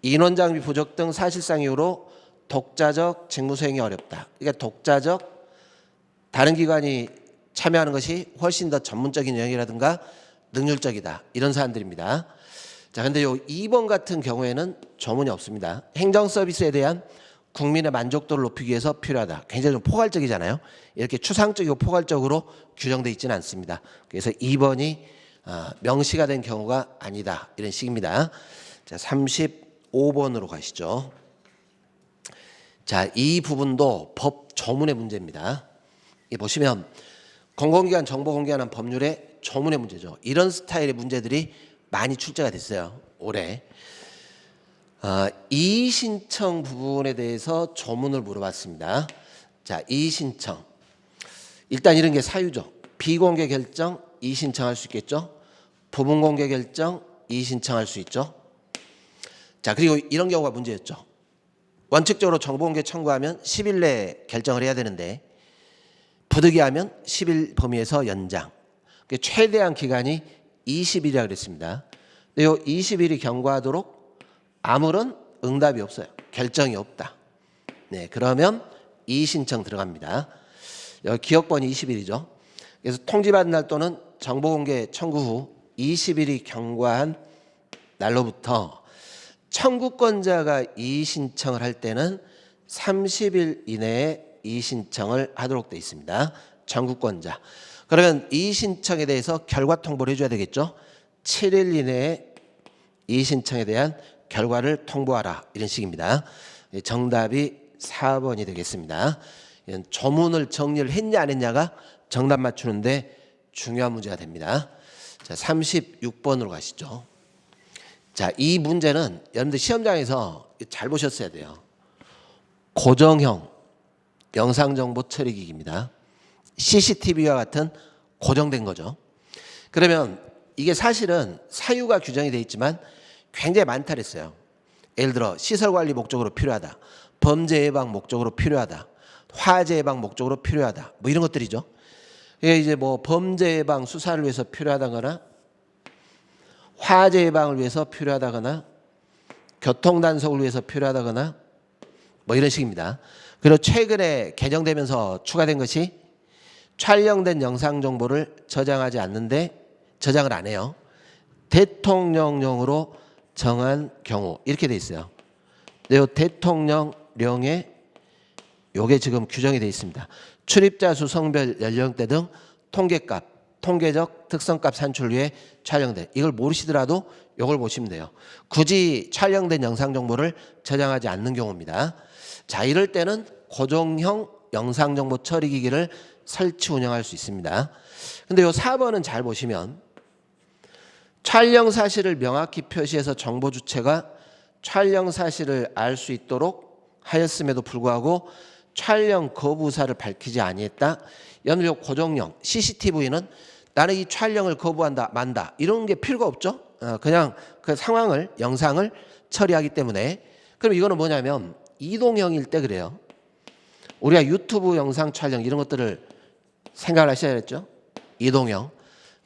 인원 장비 부족 등 사실상 이유로 독자적 직무 수행이 어렵다. 그러니까 독자적, 다른 기관이 참여하는 것이 훨씬 더 전문적인 영역이라든가 능률적이다, 이런 사안들입니다. 자, 근데 요 2번 같은 경우에는 조문이 없습니다. 행정 서비스에 대한 국민의 만족도를 높이기 위해서 필요하다. 굉장히 좀 포괄적이잖아요. 이렇게 추상적이고 포괄적으로 규정되어 있지는 않습니다. 그래서 2번이 명시가 된 경우가 아니다, 이런 식입니다. 자, 35번으로 가시죠. 자, 이 부분도 법 조문의 문제입니다. 이 보시면 공공기관 정보 공개하는 법률의 조문의 문제죠. 이런 스타일의 문제들이 많이 출제가 됐어요, 올해. 이의신청 부분에 대해서 조문을 물어봤습니다. 자, 이의신청. 일단 이런 게 사유죠. 비공개 결정 이의신청할 수 있겠죠. 부분공개 결정 이의신청할 수 있죠. 자, 그리고 이런 경우가 문제였죠. 원칙적으로 정보공개 청구하면 10일 내에 결정을 해야 되는데 부득이하면 10일 범위에서 연장. 최대한 기간이 20일이라고 그랬습니다. 근데 이 20일이 경과하도록 아무런 응답이 없어요. 결정이 없다. 네, 그러면 이의신청 들어갑니다. 여기 기억번이 20일이죠. 그래서 통지받은 날 또는 정보공개 청구 후 20일이 경과한 날로부터 청구권자가 이의신청을 할 때는 30일 이내에 이의신청을 하도록 되어 있습니다. 청구권자. 그러면 이의신청에 대해서 결과 통보를 해줘야 되겠죠. 7일 이내에 이의신청에 대한 결과를 통보하라, 이런 식입니다. 정답이 4번이 되겠습니다. 조문을 정리를 했냐 안 했냐가 정답 맞추는데 중요한 문제가 됩니다. 자, 36번으로 가시죠. 자, 이 문제는 여러분들 시험장에서 잘 보셨어야 돼요. 고정형 영상정보 처리기기입니다. CCTV와 같은 고정된 거죠. 그러면 이게 사실은 사유가 규정이 되어 있지만 굉장히 많다 그랬어요. 예를 들어 시설관리 목적으로 필요하다, 범죄 예방 목적으로 필요하다, 화재 예방 목적으로 필요하다, 뭐 이런 것들이죠. 이게 이제 뭐 범죄 예방 수사를 위해서 필요하다거나, 화재 예방을 위해서 필요하다거나, 교통 단속을 위해서 필요하다거나, 뭐 이런 식입니다. 그리고 최근에 개정되면서 추가된 것이 촬영된 영상 정보를 저장하지 않는데 저장을 안 해요. 대통령령으로 정한 경우, 이렇게 돼 있어요. 이 대통령령에 요게 지금 규정이 돼 있습니다. 출입자 수, 성별, 연령대 등 통계값, 통계적 특성값 산출을 위해 촬영된, 이걸 모르시더라도 이걸 보시면 돼요. 굳이 촬영된 영상 정보를 저장하지 않는 경우입니다. 자, 이럴 때는 고정형 영상정보 처리기기를 설치 운영할 수 있습니다. 근데 요 4번은 잘 보시면 촬영 사실을 명확히 표시해서 정보 주체가 촬영 사실을 알 수 있도록 하였음에도 불구하고 촬영 거부 의사를 밝히지 아니했다. 여러분, 고정형 CCTV는 나는 이 촬영을 거부한다, 만다, 이런 게 필요가 없죠. 그냥 그 상황을, 영상을 처리하기 때문에 그럼 이거는 뭐냐면 이동형일 때 그래요. 우리가 유튜브 영상 촬영 이런 것들을 생각을 하셔야 했죠. 이동형.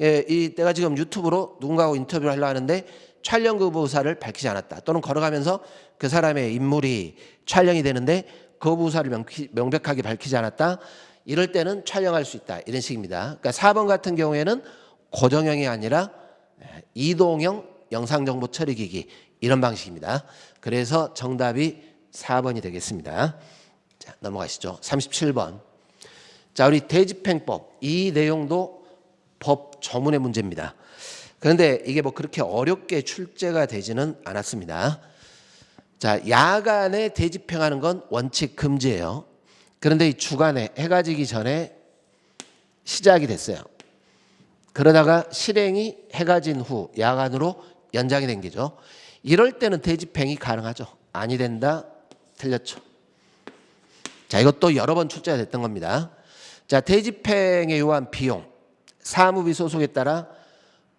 예, 내가 지금 유튜브로 누군가하고 인터뷰를 하려고 하는데 촬영 그 부사를 밝히지 않았다. 또는 걸어가면서 그 사람의 인물이 촬영이 되는데 그 부사를 명백하게 밝히지 않았다. 이럴 때는 촬영할 수 있다. 이런 식입니다. 그러니까 4번 같은 경우에는 고정형이 아니라 이동형 영상정보 처리기기 이런 방식입니다. 그래서 정답이 4번이 되겠습니다. 자, 넘어가시죠. 37번. 자, 우리 대집행법. 이 내용도 법 조문의 문제입니다. 그런데 이게 뭐 그렇게 어렵게 출제가 되지는 않았습니다. 자, 야간에 대집행하는 건 원칙 금지예요. 그런데 이 주간에 해가 지기 전에 시작이 됐어요. 그러다가 실행이 해가 진 후 야간으로 연장이 된 거죠. 이럴 때는 대집행이 가능하죠. 아니 된다. 틀렸죠. 자, 이것도 여러 번 출제가 됐던 겁니다. 자, 대집행에 요한 비용. 사무비 소속에 따라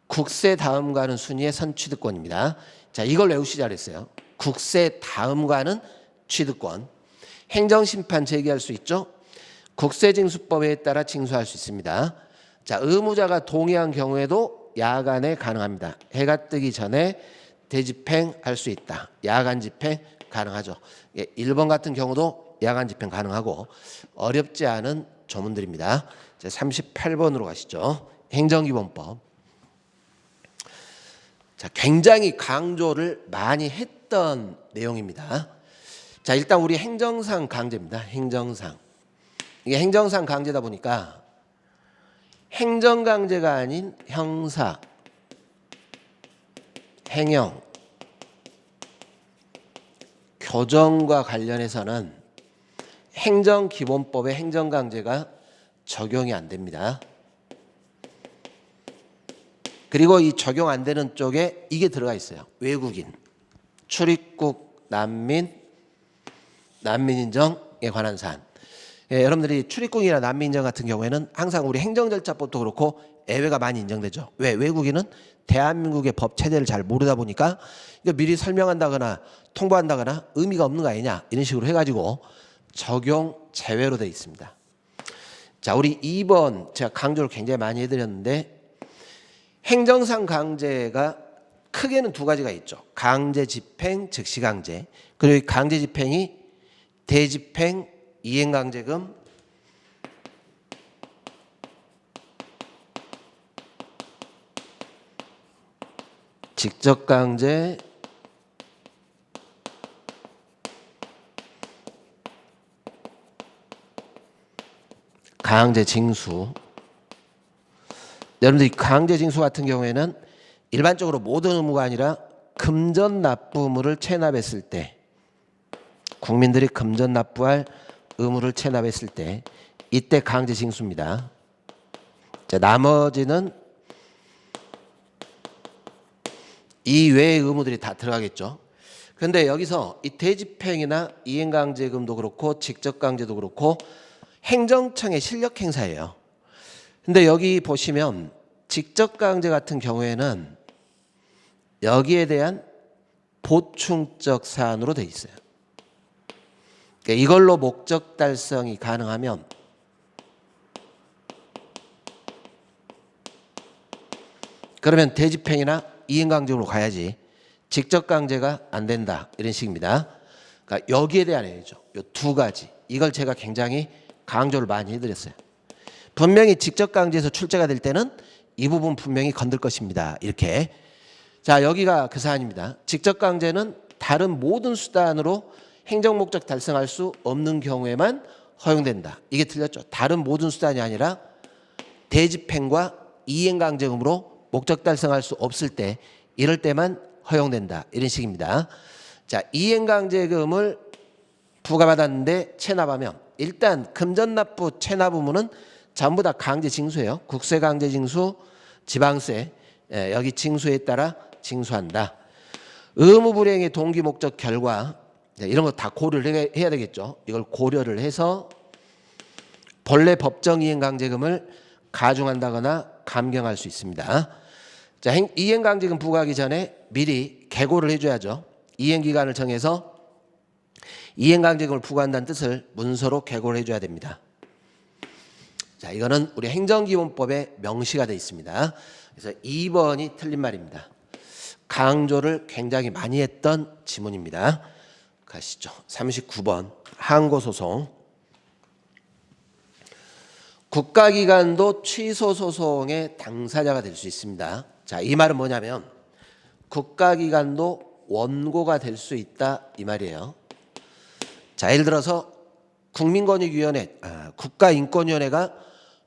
국세 다음 가는 순위의 선취득권입니다. 자, 이걸 외우시자 그랬어요. 국세 다음 가는 취득권. 행정심판 제기할 수 있죠. 국세징수법에 따라 징수할 수 있습니다. 자, 의무자가 동의한 경우에도 야간에 가능합니다. 해가 뜨기 전에 대집행할 수 있다. 야간 집행 가능하죠. 1번 같은 경우도 야간 집행 가능하고 어렵지 않은 조문들입니다. 38번으로 가시죠. 행정기본법. 자, 굉장히 강조를 많이 했던 내용입니다. 자, 일단 우리 행정상 강제입니다. 행정상. 이게 행정상 강제다 보니까 행정강제가 아닌 형사, 행영, 교정과 관련해서는 행정기본법의 행정강제가 적용이 안 됩니다. 그리고 이 적용 안 되는 쪽에 이게 들어가 있어요. 외국인, 출입국, 난민, 난민인정에 관한 사안. 예, 여러분들이 출입국이나 난민인정 같은 경우에는 항상 우리 행정절차법도 그렇고 예외가 많이 인정되죠. 왜? 외국인은 대한민국의 법 체제를 잘 모르다 보니까 이거 미리 설명한다거나 통보한다거나 의미가 없는 거 아니냐 이런 식으로 해가지고 적용 제외로 되어 있습니다. 자, 우리 2번 제가 강조를 굉장히 많이 해드렸는데 행정상 강제가 크게는 두 가지가 있죠. 강제 집행, 즉시 강제. 그리고 강제 집행이 대집행, 이행강제금, 직접강제, 강제징수. 여러분들 강제징수 같은 경우에는 일반적으로 모든 의무가 아니라 금전 납부물을 체납했을 때, 국민들이 금전 납부할 의무를 체납했을 때 이때 강제징수입니다. 자, 나머지는 이 외의 의무들이 다 들어가겠죠. 그런데 여기서 이 대집행이나 이행강제금도 그렇고 직접강제도 그렇고 행정청의 실력 행사예요. 근데 여기 보시면 직접강제 같은 경우에는 여기에 대한 보충적 사안으로 되어 있어요. 그러니까 이걸로 목적 달성이 가능하면 그러면 대집행이나 이행강제로 가야지 직접강제가 안 된다 이런 식입니다. 그러니까 여기에 대한 애죠. 이 두 가지 이걸 제가 굉장히 강조를 많이 해드렸어요. 분명히 직접강제에서 출제가 될 때는 이 부분 분명히 건들 것입니다. 이렇게. 자, 여기가 그 사안입니다. 직접강제는 다른 모든 수단으로 행정목적 달성할 수 없는 경우에만 허용된다. 이게 틀렸죠. 다른 모든 수단이 아니라 대집행과 이행강제금으로 목적 달성할 수 없을 때 이럴 때만 허용된다. 이런 식입니다. 자, 이행강제금을 부과받았는데 체납하면 일단 금전납부 체납 의무는 전부 다 강제징수예요. 국세강제징수, 지방세 여기 징수에 따라 징수한다. 의무불이행의 동기 목적 결과 이런 거 다 고려를 해야 되겠죠. 이걸 고려를 해서 본래 법정 이행강제금을 가중한다거나 감경할 수 있습니다. 자, 이행강제금 부과하기 전에 미리 계고를 해줘야죠. 이행기간을 정해서 이행강제금을 부과한다는 뜻을 문서로 개고를 해줘야 됩니다. 자, 이거는 우리 행정기본법에 명시가 되어 있습니다. 그래서 2번이 틀린 말입니다. 강조를 굉장히 많이 했던 지문입니다. 가시죠. 39번 항고소송. 국가기관도 취소소송의 당사자가 될 수 있습니다. 자, 이 말은 뭐냐면 국가기관도 원고가 될 수 있다 이 말이에요. 자, 예를 들어서 국민권익위원회, 국가인권위원회가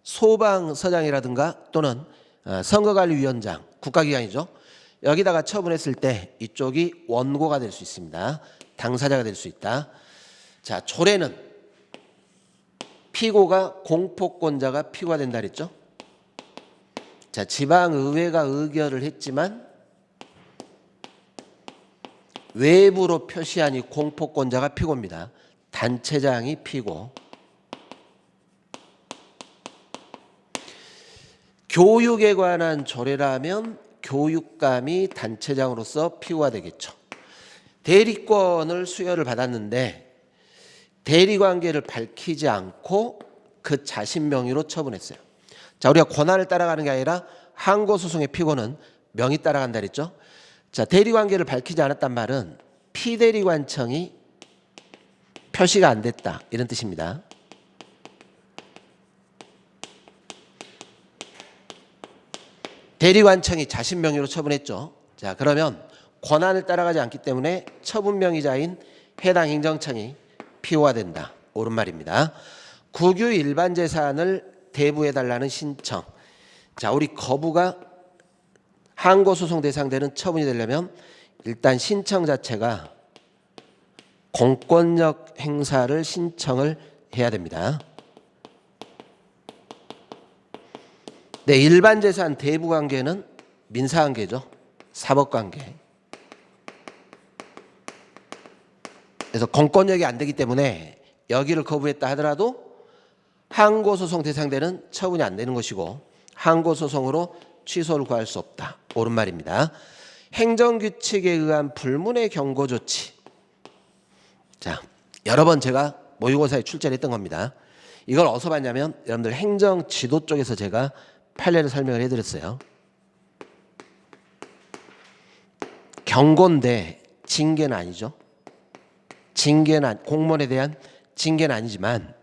소방서장이라든가 또는 선거관리위원장, 국가기관이죠. 여기다가 처분했을 때 이쪽이 원고가 될 수 있습니다. 당사자가 될 수 있다. 자, 조례는 피고가 공포권자가 피고가 된다 그랬죠. 자, 지방의회가 의결을 했지만 외부로 표시하니 공포권자가 피고입니다. 단체장이 피고. 교육에 관한 조례라면 교육감이 단체장으로서 피고가 되겠죠. 대리권을 수여를 받았는데 대리관계를 밝히지 않고 그 자신 명의로 처분했어요. 자, 우리가 권한을 따라가는 게 아니라 항고소송의 피고는 명의 따라간다 그랬죠. 자, 대리관계를 밝히지 않았단 말은 피대리관청이 표시가 안 됐다 이런 뜻입니다. 대리관청이 자신 명의로 처분했죠. 자, 그러면 권한을 따라가지 않기 때문에 처분 명의자인 해당 행정청이 피고가 된다. 옳은 말입니다. 국유 일반 재산을 대부해달라는 신청. 자, 우리 거부가 항고소송 대상되는 처분이 되려면 일단 신청 자체가 공권력 행사를 신청을 해야 됩니다. 네, 일반 재산 대부 관계는 민사 관계죠. 사법 관계. 그래서 공권력이 안 되기 때문에 여기를 거부했다 하더라도 항고소송 대상되는 처분이 안 되는 것이고 항고소송으로 취소를 구할 수 없다. 옳은 말입니다. 행정규칙에 의한 불문의 경고조치. 자, 여러 번 제가 모의고사에 출제를 했던 겁니다. 이걸 어디서 봤냐면 여러분들 행정지도 쪽에서 제가 판례를 설명을 해드렸어요. 경고인데 징계는 아니죠. 징계는 공무원에 대한 징계는 아니지만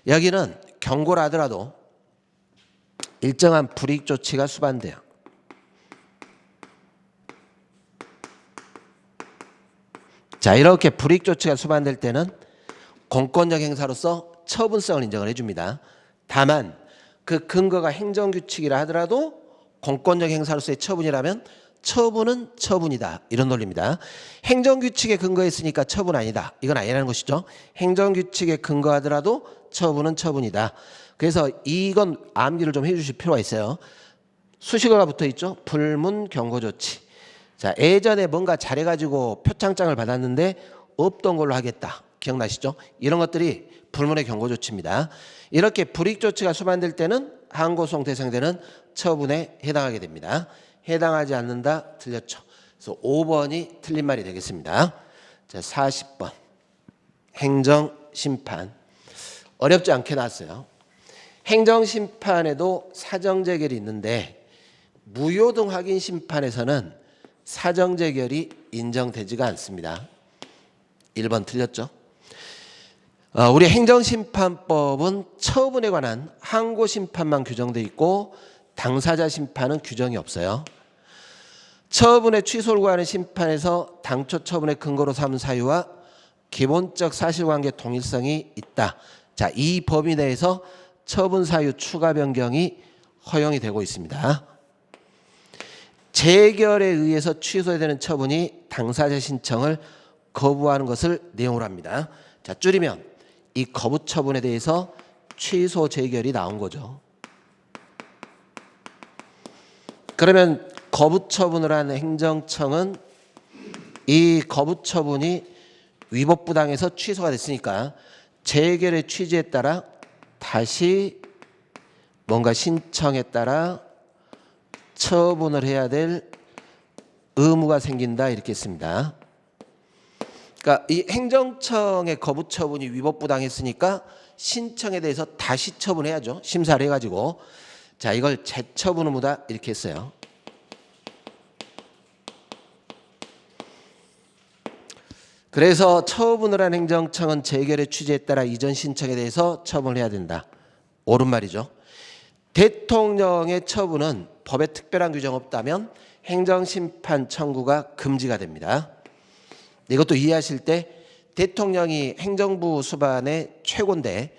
여기는 경고를 하더라도 일정한 불이익 조치가 수반돼요. 자, 이렇게 불이익 조치가 수반될 때는 공권력 행사로서 처분성을 인정을 해줍니다. 다만 그 근거가 행정규칙이라 하더라도 공권력 행사로서의 처분이라면 처분은 처분이다. 이런 논리입니다. 행정규칙에 근거했으니까 처분 아니다. 이건 아니라는 것이죠. 행정규칙에 근거하더라도 처분은 처분이다. 그래서 이건 암기를 좀 해주실 필요가 있어요. 수식어가 붙어있죠. 불문 경고조치. 자, 예전에 뭔가 잘해가지고 표창장을 받았는데 없던 걸로 하겠다. 기억나시죠? 이런 것들이 불문의 경고조치입니다. 이렇게 불이익조치가 수반될 때는 항고소송 대상되는 처분에 해당하게 됩니다. 해당하지 않는다 틀렸죠. 그래서 5번이 틀린 말이 되겠습니다. 자, 40번 행정심판. 어렵지 않게 나왔어요. 행정심판에도 사정재결이 있는데 무효등 확인심판에서는 사정재결이 인정되지가 않습니다. 1번 틀렸죠. 우리 행정심판법은 처분에 관한 항고심판만 규정되어 있고 당사자 심판은 규정이 없어요. 처분의 취소를 구하는 심판에서 당초 처분의 근거로 삼은 사유와 기본적 사실관계 동일성이 있다. 자, 이 범위 내에서 처분 사유 추가 변경이 허용이 되고 있습니다. 재결에 의해서 취소되는 처분이 당사자 신청을 거부하는 것을 내용으로 합니다. 자, 줄이면 이 거부 처분에 대해서 취소 재결이 나온 거죠. 그러면 거부 처분을 한 행정청은 이 거부 처분이 위법부당해서 취소가 됐으니까 재결의 취지에 따라 다시 뭔가 신청에 따라 처분을 해야 될 의무가 생긴다 이렇게 했습니다. 그러니까 이 행정청의 거부 처분이 위법부당했으니까 신청에 대해서 다시 처분해야죠. 심사를 해가지고. 자, 이걸 재처분 의무다 이렇게 했어요. 그래서 처분을 한 행정청은 재결의 취지에 따라 이전 신청에 대해서 처분을 해야 된다. 옳은 말이죠. 대통령의 처분은 법에 특별한 규정 없다면 행정심판 청구가 금지가 됩니다. 이것도 이해하실 때 대통령이 행정부 수반의 최고인데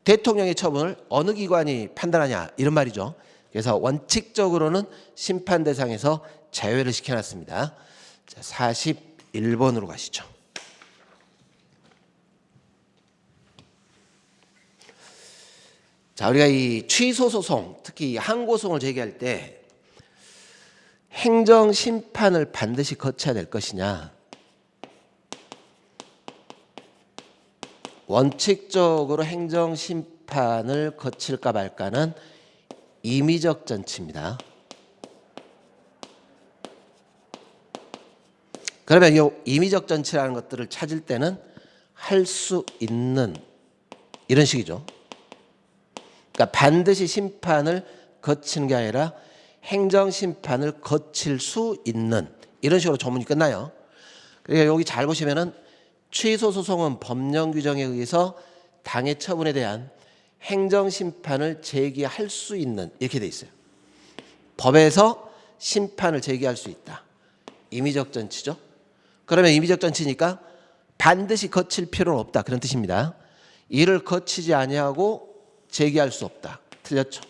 대통령의 처분을 어느 기관이 판단하냐 이런 말이죠. 그래서 원칙적으로는 심판 대상에서 제외를 시켜놨습니다. 자, 41번으로 가시죠. 자, 우리가 이 취소 소송, 특히 항고소송을 제기할 때 행정 심판을 반드시 거쳐야 될 것이냐, 원칙적으로 행정 심판을 거칠까 말까는 임의적 전치입니다. 그러면 이 임의적 전치라는 것들을 찾을 때는 할 수 있는 이런 식이죠. 그러니까 반드시 심판을 거치는 게 아니라 행정 심판을 거칠 수 있는 이런 식으로 조문이 끝나요. 그러니까 여기 잘 보시면은 취소 소송은 법령 규정에 의해서 당해 처분에 대한 행정 심판을 제기할 수 있는 이렇게 돼 있어요. 법에서 심판을 제기할 수 있다. 임의적 전치죠. 그러면 임의적 전치니까 반드시 거칠 필요는 없다 그런 뜻입니다. 이를 거치지 아니하고 제기할 수 없다. 틀렸죠.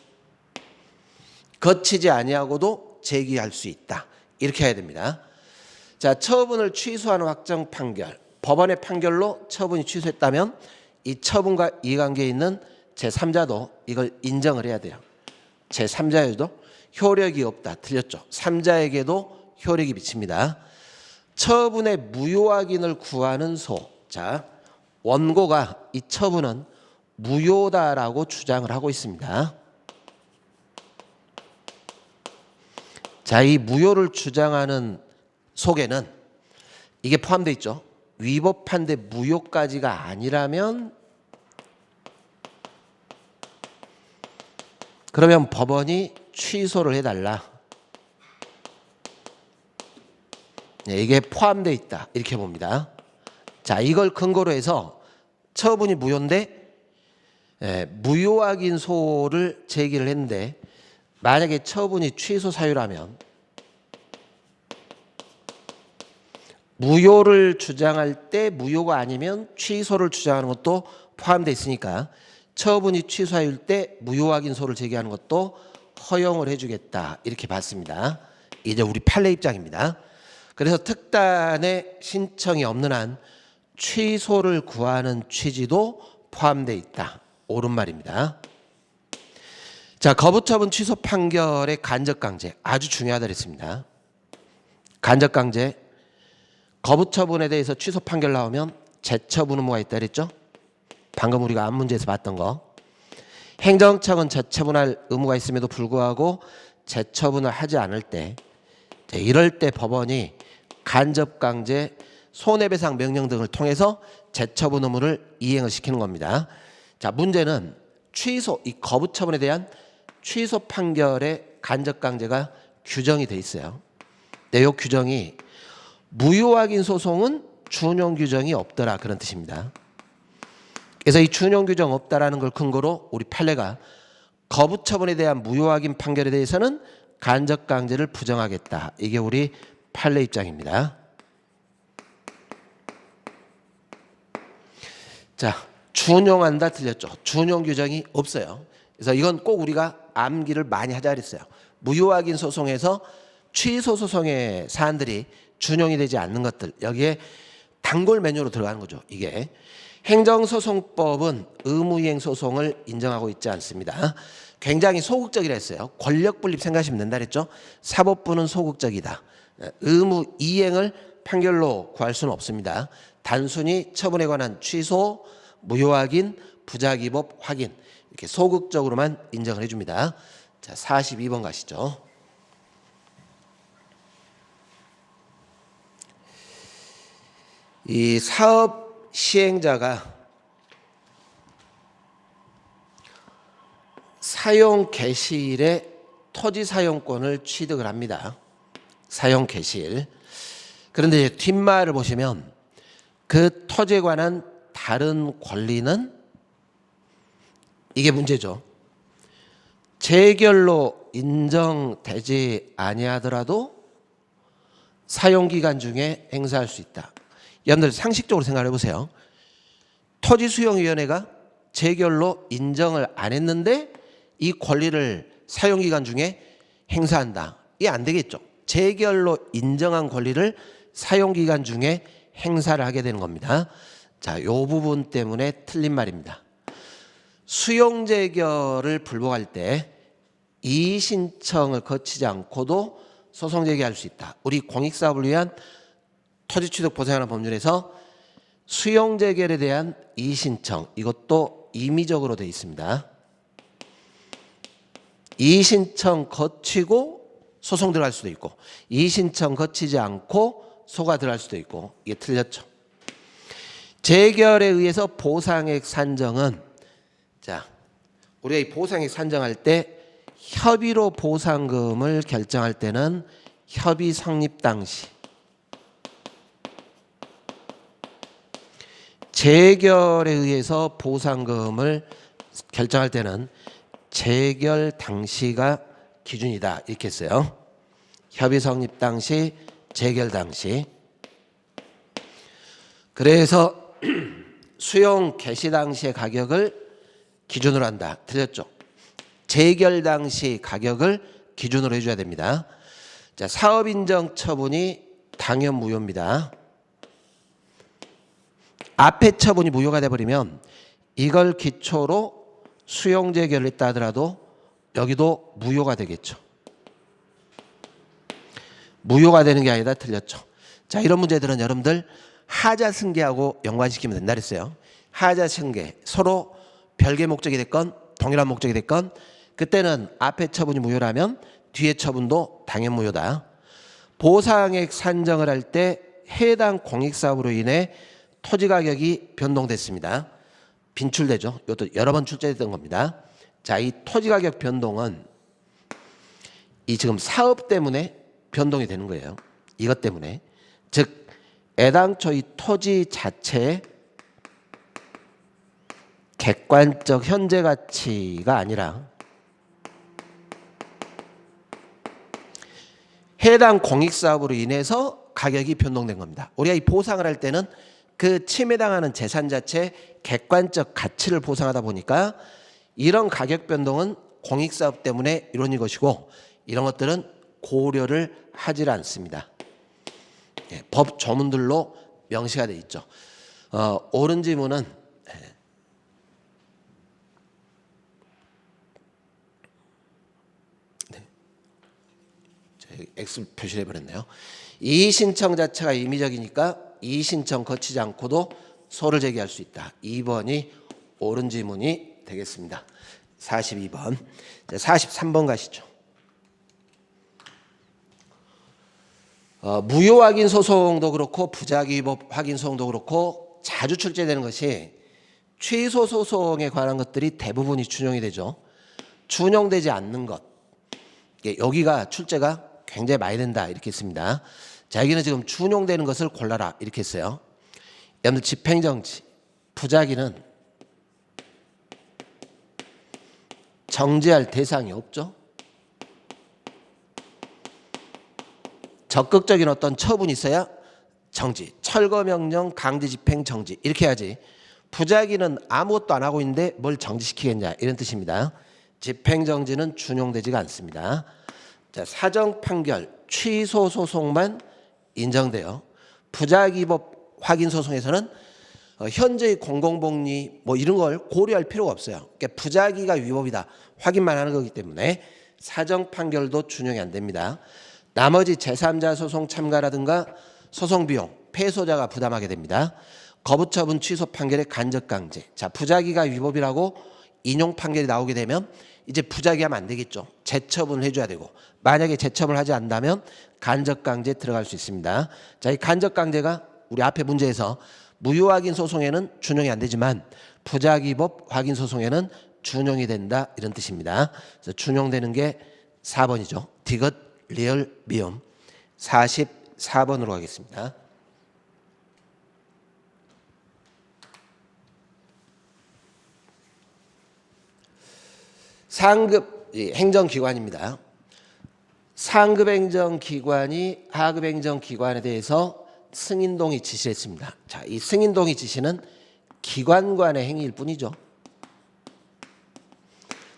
거치지 아니하고도 제기할 수 있다. 이렇게 해야 됩니다. 자, 처분을 취소하는 확정 판결. 법원의 판결로 처분이 취소했다면 이 처분과 이해관계에 있는 제3자도 이걸 인정을 해야 돼요. 제3자에도 효력이 없다. 틀렸죠. 3자에게도 효력이 미칩니다. 처분의 무효 확인을 구하는 소. 자, 원고가 이 처분은 무효다라고 주장을 하고 있습니다. 자, 이 무효를 주장하는 속에는 이게 포함되어 있죠. 위법한데 무효까지가 아니라면 그러면 법원이 취소를 해달라. 이게 포함되어 있다. 이렇게 봅니다. 자, 이걸 근거로 해서 처분이 무효인데 무효 확인소를 제기를 했는데 만약에 처분이 취소 사유라면 무효를 주장할 때 무효가 아니면 취소를 주장하는 것도 포함되어 있으니까 처분이 취소일 때 무효 확인소를 제기하는 것도 허용을 해주겠다 이렇게 봤습니다. 이제 우리 판례 입장입니다. 그래서 특단의 신청이 없는 한 취소를 구하는 취지도 포함되어 있다. 옳은 말입니다. 자, 거부처분 취소 판결의 간접강제 아주 중요하다 그랬습니다. 간접강제 거부처분에 대해서 취소 판결 나오면 재처분 의무가 있다 그랬죠. 방금 우리가 앞문제에서 봤던 거. 행정청은 재처분할 의무가 있음에도 불구하고 재처분을 하지 않을 때 이럴 때 법원이 간접강제 손해배상 명령 등을 통해서 재처분 의무를 이행을 시키는 겁니다. 자, 문제는 취소, 이 거부처분에 대한 취소 판결의 간접강제가 규정이 돼 있어요. 근데 이 규정이 무효확인 소송은 준용 규정이 없더라 그런 뜻입니다. 그래서 이 준용 규정 없다라는 걸 근거로 우리 판례가 거부처분에 대한 무효확인 판결에 대해서는 간접강제를 부정하겠다. 이게 우리 판례 입장입니다. 자, 준용한다 틀렸죠. 준용 규정이 없어요. 그래서 이건 꼭 우리가 암기를 많이 하자 그랬어요. 무효확인 소송에서 취소 소송의 사안들이 준용이 되지 않는 것들 여기에 단골 메뉴로 들어가는 거죠. 이게 행정소송법은 의무이행 소송을 인정하고 있지 않습니다. 굉장히 소극적이라 했어요. 권력분립 생각하시면 된다 그랬죠. 사법부는 소극적이다. 의무 이행을 판결로 구할 수는 없습니다. 단순히 처분에 관한 취소, 무효 확인, 부작위법 확인 이렇게 소극적으로만 인정을 해줍니다. 자, 42번 가시죠. 이 사업 시행자가 사용 개시일에 토지 사용권을 취득을 합니다. 사용 개시일. 그런데 뒷말을 보시면 그 토지에 관한 다른 권리는, 이게 문제죠. 재결로 인정되지 아니하더라도 사용기간 중에 행사할 수 있다. 여러분들 상식적으로 생각해 보세요. 토지수용위원회가 재결로 인정을 안 했는데 이 권리를 사용기간 중에 행사한다. 이게 안 되겠죠. 재결로 인정한 권리를 사용기간 중에 행사를 하게 되는 겁니다. 자, 이 부분 때문에 틀린 말입니다. 수용재결을 불복할 때 이의신청을 거치지 않고도 소송 제기할 수 있다. 우리 공익사업을 위한 토지취득 보상하는 법률에서 수용재결에 대한 이의신청, 이것도 임의적으로 되어 있습니다. 이의신청 거치고 소송 들어갈 수도 있고, 이의신청 거치지 않고 소가 들어갈 수도 있고, 이게 틀렸죠. 재결에 의해서 보상액 산정은, 자, 우리가 이 보상액 산정할 때 협의로 보상금을 결정할 때는 협의 성립 당시, 재결에 의해서 보상금을 결정할 때는 재결 당시가 기준이다. 이렇게 했어요. 협의 성립 당시, 재결 당시. 그래서 수용 개시 당시의 가격을 기준으로 한다. 틀렸죠. 재결 당시 가격을 기준으로 해줘야 됩니다. 자, 사업인정 처분이 당연 무효입니다. 앞에 처분이 무효가 돼버리면 이걸 기초로 수용 재결을 했다 하더라도 여기도 무효가 되겠죠. 무효가 되는 게 아니라 틀렸죠. 자, 이런 문제들은 여러분들 하자 승계하고 연관시키면 된다 그랬어요. 하자 승계, 서로 별개 목적이 됐건 동일한 목적이 됐건 그때는 앞에 처분이 무효라면 뒤에 처분도 당연 무효다. 보상액 산정을 할 때 해당 공익사업으로 인해 토지 가격이 변동됐습니다. 빈출되죠. 이것도 여러 번 출제됐던 겁니다. 자, 이 토지 가격 변동은 이 지금 사업 때문에 변동이 되는 거예요. 이것 때문에. 즉 애당초 이 토지 자체의 객관적 현재 가치가 아니라 해당 공익사업으로 인해서 가격이 변동된 겁니다. 우리가 이 보상을 할 때는 그 침해당하는 재산 자체의 객관적 가치를 보상하다 보니까 이런 가격 변동은 공익사업 때문에 이루어진 것이고 이런 것들은 고려를 하지 않습니다. 예, 법 조문들로 명시가 되어 있죠. 옳은 지문은 X 표시를 해버렸네요. 이의신청 자체가 임의적이니까 이의신청 거치지 않고도 소를 제기할 수 있다. 2번이 옳은 지문이 되겠습니다. 42번. 43번 가시죠. 무효 확인 소송도 그렇고 부작위 위법 확인 소송도 그렇고 자주 출제되는 것이 취소 소송에 관한 것들이 대부분이 준용이 되죠. 준용되지 않는 것. 여기가 출제가 굉장히 많이 된다 이렇게 했습니다. 자, 여기는 지금 준용되는 것을 골라라 이렇게 했어요. 여러분들 집행정지, 부작위는 정지할 대상이 없죠. 적극적인 어떤 처분이 있어야 정지, 철거명령, 강제집행, 정지 이렇게 해야지. 부작위는 아무것도 안 하고 있는데 뭘 정지시키겠냐 이런 뜻입니다. 집행정지는 준용되지가 않습니다. 자, 사정판결, 취소 소송만 인정돼요. 부작위법 확인 소송에서는 현재의 공공복리 뭐 이런 걸 고려할 필요가 없어요. 그러니까 부작위가 위법이다 확인만 하는 거기 때문에 사정판결도 준용이 안 됩니다. 나머지 제3자 소송 참가라든가 소송 비용, 패소자가 부담하게 됩니다. 거부처분 취소 판결의 간접강제. 자, 부작위가 위법이라고 인용 판결이 나오게 되면 이제 부작위하면 안 되겠죠. 재처분을 해줘야 되고 만약에 재처분을 하지 않는다면 간접강제 들어갈 수 있습니다. 자, 이 간접강제가 우리 앞에 문제에서 무효확인 소송에는 준용이 안 되지만 부작위법 확인 소송에는 준용이 된다 이런 뜻입니다. 그래서 준용되는 게 4번이죠. 디귿, 리을, 미음. 44번으로 가겠습니다. 상급 행정기관입니다. 상급 행정기관이 하급 행정기관에 대해서 승인동의 지시를 했습니다. 자, 이 승인동의 지시는 기관간의 행위일 뿐이죠.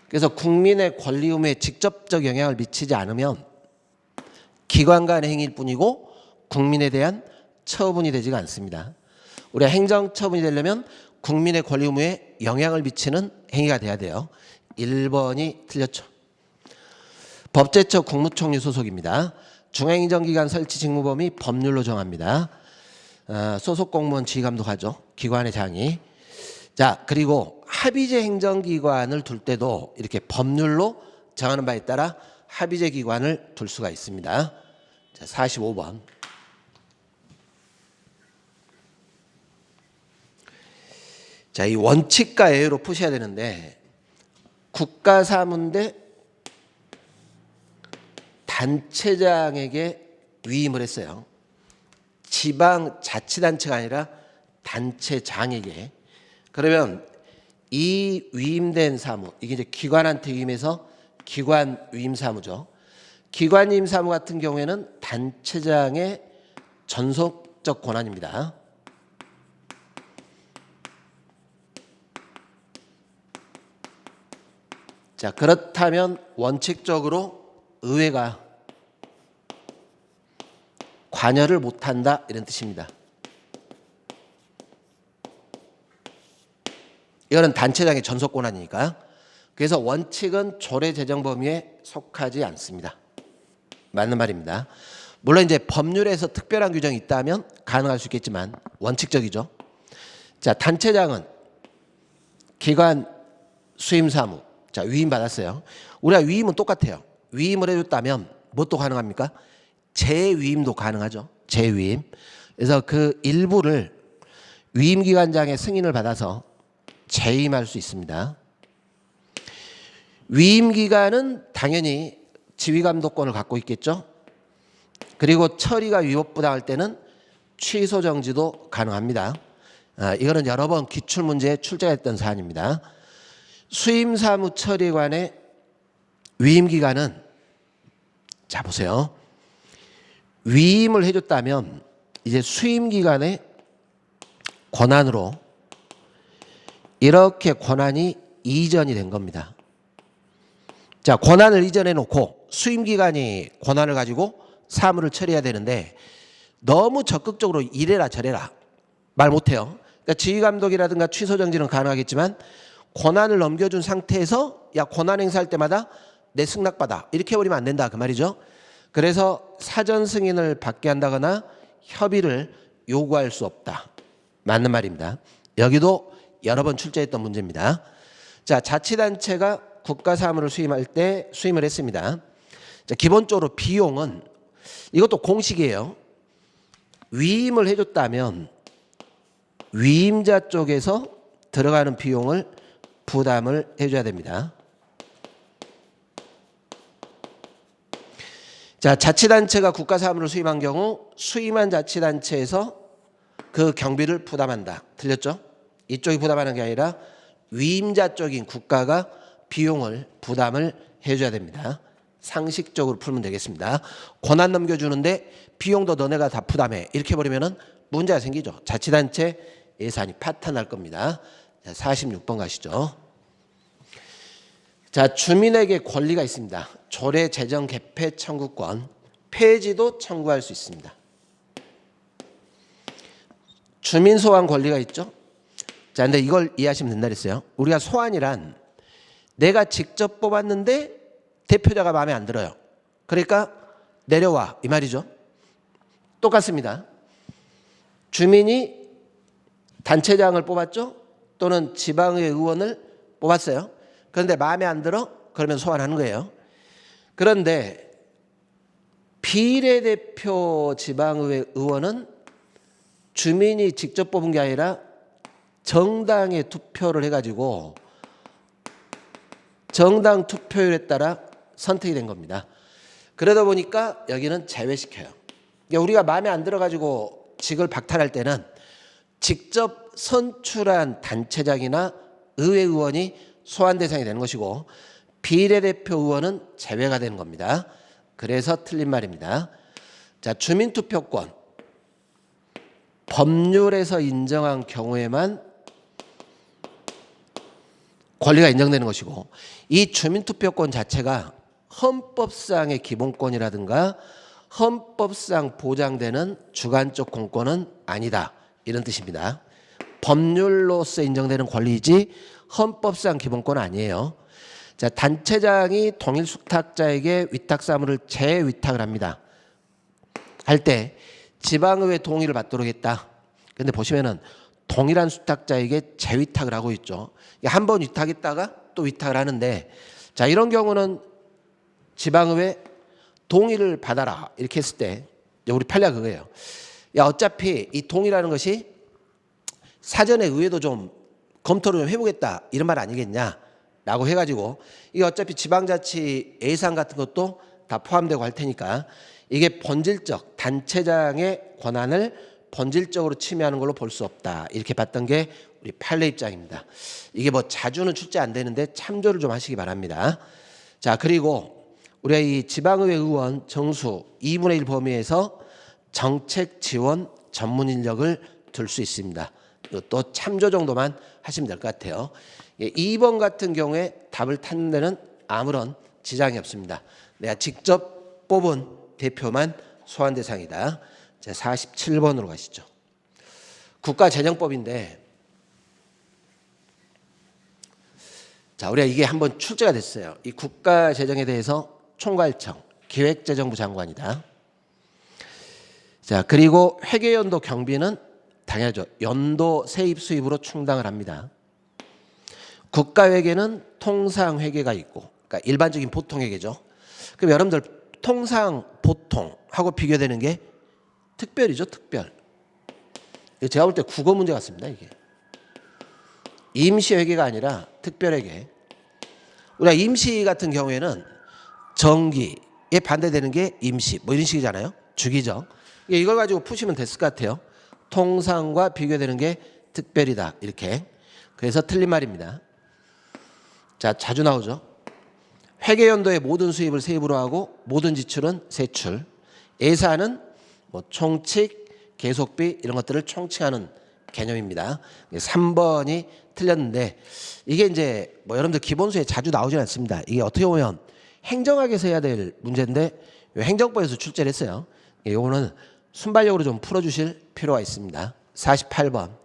그래서 국민의 권리 의무에 직접적 영향을 미치지 않으면 기관 간의 행위일 뿐이고 국민에 대한 처분이 되지가 않습니다. 우리가 행정처분이 되려면 국민의 권리 의무에 영향을 미치는 행위가 돼야 돼요. 1번이 틀렸죠. 법제처 국무총리 소속입니다. 중앙행정기관 설치 직무범위 법률로 정합니다. 소속 공무원 지휘감독하죠. 기관의 장이. 자, 그리고 합의제 행정기관을 둘 때도 이렇게 법률로 정하는 바에 따라 합의제 기관을 둘 수가 있습니다. 자, 45번. 자, 이 원칙과 예외로 푸셔야 되는데 국가사무인데 단체장에게 위임을 했어요. 지방자치단체가 아니라 단체장에게. 그러면 이 위임된 사무, 이게 이제 기관한테 위임해서 기관 위임 사무죠. 기관 위임 사무 같은 경우에는 단체장의 전속적 권한입니다. 자, 그렇다면 원칙적으로 의회가 관여를 못한다 이런 뜻입니다. 이거는 단체장의 전속 권한이니까. 그래서 원칙은 조례 제정 범위에 속하지 않습니다. 맞는 말입니다. 물론 이제 법률에서 특별한 규정이 있다면 가능할 수 있겠지만 원칙적이죠. 자, 단체장은 기관 수임 사무. 자, 위임 받았어요. 우리가 위임은 똑같아요. 위임을 해줬다면 뭣도 가능합니까? 재위임도 가능하죠. 재위임. 그래서 그 일부를 위임기관장의 승인을 받아서 재임할 수 있습니다. 위임기관은 당연히 지휘감독권을 갖고 있겠죠. 그리고 처리가 위법부당할 때는 취소 정지도 가능합니다. 이거는 여러 번 기출문제에 출제했던 사안입니다. 수임사무처리관의 위임기관은 자 보세요. 위임을 해줬다면 이제 수임기관의 권한으로 이렇게 권한이 이전이 된 겁니다. 자, 권한을 이전해 놓고 수임기관이 권한을 가지고 사무를 처리해야 되는데 너무 적극적으로 이래라 저래라 말 못해요. 그러니까 지휘감독이라든가 취소정지는 가능하겠지만 권한을 넘겨준 상태에서 야 권한 행사할 때마다 내 승낙받아 이렇게 해버리면 안 된다 그 말이죠. 그래서 사전 승인을 받게 한다거나 협의를 요구할 수 없다. 맞는 말입니다. 여기도 여러 번 출제했던 문제입니다. 자, 자치단체가 국가사무를 수임할 때 수임을 했습니다. 자, 기본적으로 비용은 이것도 공식이에요. 위임을 해줬다면 위임자 쪽에서 들어가는 비용을 부담을 해줘야 됩니다. 자, 자치단체가 국가사무를 수임한 경우 수임한 자치단체에서 그 경비를 부담한다. 틀렸죠? 이쪽이 부담하는 게 아니라 위임자 쪽인 국가가 비용을 부담을 해줘야 됩니다. 상식적으로 풀면 되겠습니다. 권한 넘겨주는데 비용도 너네가 다 부담해. 이렇게 해버리면 문제가 생기죠. 자치단체 예산이 파탄날 겁니다. 46번 가시죠. 자, 주민에게 권리가 있습니다. 조례 제정 개폐 청구권, 폐지도 청구할 수 있습니다. 주민 소환 권리가 있죠. 자, 근데 이걸 이해하시면 된다 그랬어요. 우리가 소환이란 내가 직접 뽑았는데 대표자가 마음에 안 들어요. 그러니까 내려와 이 말이죠. 똑같습니다. 주민이 단체장을 뽑았죠. 또는 지방의회 의원을 뽑았어요. 그런데 마음에 안 들어? 그러면 소환하는 거예요. 그런데 비례대표 지방의회 의원은 주민이 직접 뽑은 게 아니라 정당에 투표를 해가지고 정당 투표율에 따라 선택이 된 겁니다. 그러다 보니까 여기는 제외시켜요. 그러니까 우리가 마음에 안 들어가지고 직을 박탈할 때는 직접 선출한 단체장이나 의회 의원이 소환 대상이 되는 것이고 비례대표 의원은 제외가 되는 겁니다. 그래서 틀린 말입니다. 자, 주민투표권 법률에서 인정한 경우에만 권리가 인정되는 것이고 이 주민투표권 자체가 헌법상의 기본권이라든가 헌법상 보장되는 주관적 공권은 아니다. 이런 뜻입니다. 법률로서 인정되는 권리이지 헌법상 기본권은 아니에요. 자, 단체장이 동일 수탁자에게 위탁 사무를 재위탁을 합니다. 할 때 지방의회 동의를 받도록 했다. 근데 보시면은 동일한 수탁자에게 재위탁을 하고 있죠. 한 번 위탁했다가 또 위탁을 하는데 자, 이런 경우는 지방의회 동의를 받아라 이렇게 했을 때 우리 판례가 그거예요. 야, 어차피 이 동의라는 것이 사전에 의회도 좀 검토를 좀 해보겠다 이런 말 아니겠냐 라고 해가지고 이게 어차피 지방자치 예산 같은 것도 다 포함되고 할 테니까 이게 본질적 단체장의 권한을 본질적으로 침해하는 걸로 볼 수 없다 이렇게 봤던 게 우리 판례 입장입니다. 이게 뭐 자주는 출제 안 되는데 참조를 좀 하시기 바랍니다. 자, 그리고 우리가 이 지방의회 의원 정수 2분의 1 범위에서 정책 지원 전문 인력을 둘 수 있습니다. 또 참조 정도만 하시면 될 것 같아요. 2번 같은 경우에 답을 찾는 데는 아무런 지장이 없습니다. 내가 직접 뽑은 대표만 소환 대상이다. 자, 47번으로 가시죠. 국가재정법인데 자, 우리가 이게 한번 출제가 됐어요. 이 국가재정에 대해서 총괄청, 기획재정부 장관이다. 자, 그리고 회계연도 경비는 당연하죠. 연도 세입 수입으로 충당을 합니다. 국가회계는 통상회계가 있고, 그러니까 일반적인 보통회계죠. 그럼 여러분들 통상, 보통하고 비교되는 게 특별이죠, 특별. 제가 볼 때 국어 문제 같습니다, 이게. 임시회계가 아니라 특별회계. 우리가 임시 같은 경우에는 정기에 반대되는 게 임시, 뭐 이런 식이잖아요. 주기죠. 이걸 가지고 푸시면 됐을 것 같아요. 통상과 비교되는 게 특별이다, 이렇게. 그래서 틀린 말입니다. 자, 자주 나오죠. 회계연도의 모든 수입을 세입으로 하고 모든 지출은 세출. 예산은 뭐 총칙, 계속비 이런 것들을 총칙하는 개념입니다. 3번이 틀렸는데 이게 이제 뭐 여러분들 기본수에 자주 나오진 않습니다. 이게 어떻게 보면 행정학에서 해야 될 문제인데 행정법에서 출제를 했어요. 이거는 순발력으로 좀 풀어주실 필요가 있습니다. 48번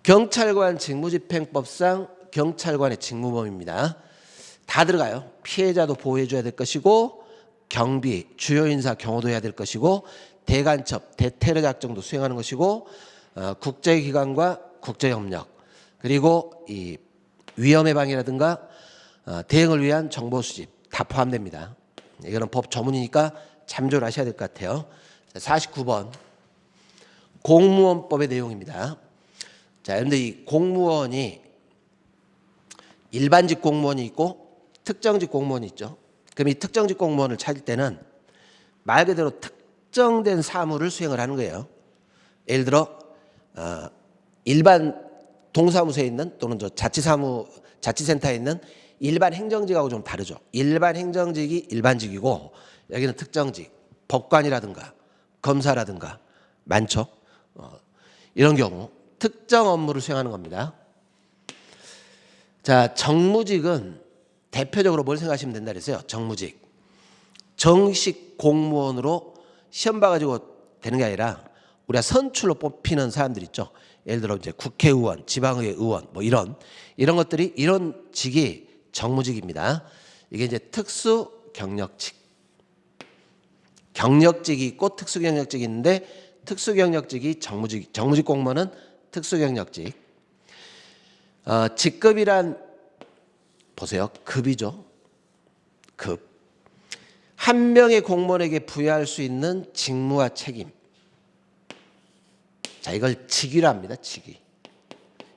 경찰관 직무집행법상 경찰관의 직무범위입니다. 다 들어가요. 피해자도 보호해줘야 될 것이고 경비, 주요 인사 경호도 해야 될 것이고 대간첩, 대테러 작전도 수행하는 것이고 국제기관과 국제협력 그리고 이 위험 예방이라든가 대응을 위한 정보 수집 다 포함됩니다. 이거는 법 전문이니까 참조를 하셔야 될 것 같아요. 49번 공무원법의 내용입니다. 자, 그런데 이 공무원이 일반직 공무원이 있고 특정직 공무원이 있죠. 그럼 이 특정직 공무원을 찾을 때는 말 그대로 특정된 사무를 수행을 하는 거예요. 예를 들어 일반 동사무소에 있는 또는 저 자치센터에 있는 일반 행정직하고 좀 다르죠. 일반 행정직이 일반직이고 여기는 특정직, 법관이라든가 검사라든가 많죠. 이런 경우 특정 업무를 수행하는 겁니다. 자, 정무직은 대표적으로 뭘 생각하시면 된다 그랬어요. 정무직. 정식 공무원으로 시험 봐가지고 되는 게 아니라 우리가 선출로 뽑히는 사람들 있죠. 예를 들어 이제 국회의원, 지방의회 의원 뭐 이런 것들이 이런 직이 정무직입니다. 이게 이제 특수 경력직. 경력직이 있고 특수 경력직이 있는데 특수 경력직이 정무직 공무원은 특수 경력직. 직급이란 보세요. 급이죠. 급. 한 명의 공무원에게 부여할 수 있는 직무와 책임. 자, 이걸 직위라 합니다. 직위.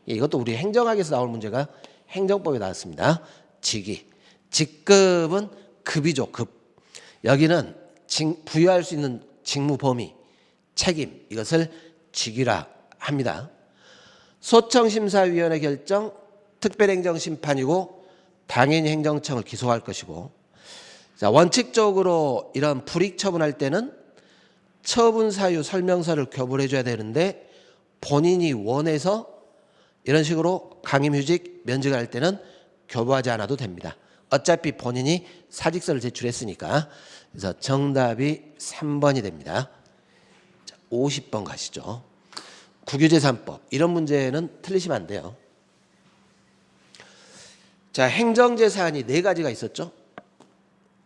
이것도 우리 행정학에서 나올 문제가 행정법에 나왔습니다. 직위. 직급은 급이죠. 급. 여기는 부여할 수 있는 직무 범위, 책임, 이것을 직위라 합니다. 소청심사위원회 결정, 특별행정심판이고 당연히 행정청을 기소할 것이고, 자, 원칙적으로 이런 불이익 처분할 때는 처분 사유 설명서를 교부해 줘야 되는데 본인이 원해서 이런 식으로 강임휴직 면직을 할 때는 교부하지 않아도 됩니다. 어차피 본인이 사직서를 제출했으니까. 그래서 정답이 3번이 됩니다. 자, 50번 가시죠. 국유재산법. 이런 문제는 틀리시면 안 돼요. 자, 행정재산이 4가지가 있었죠.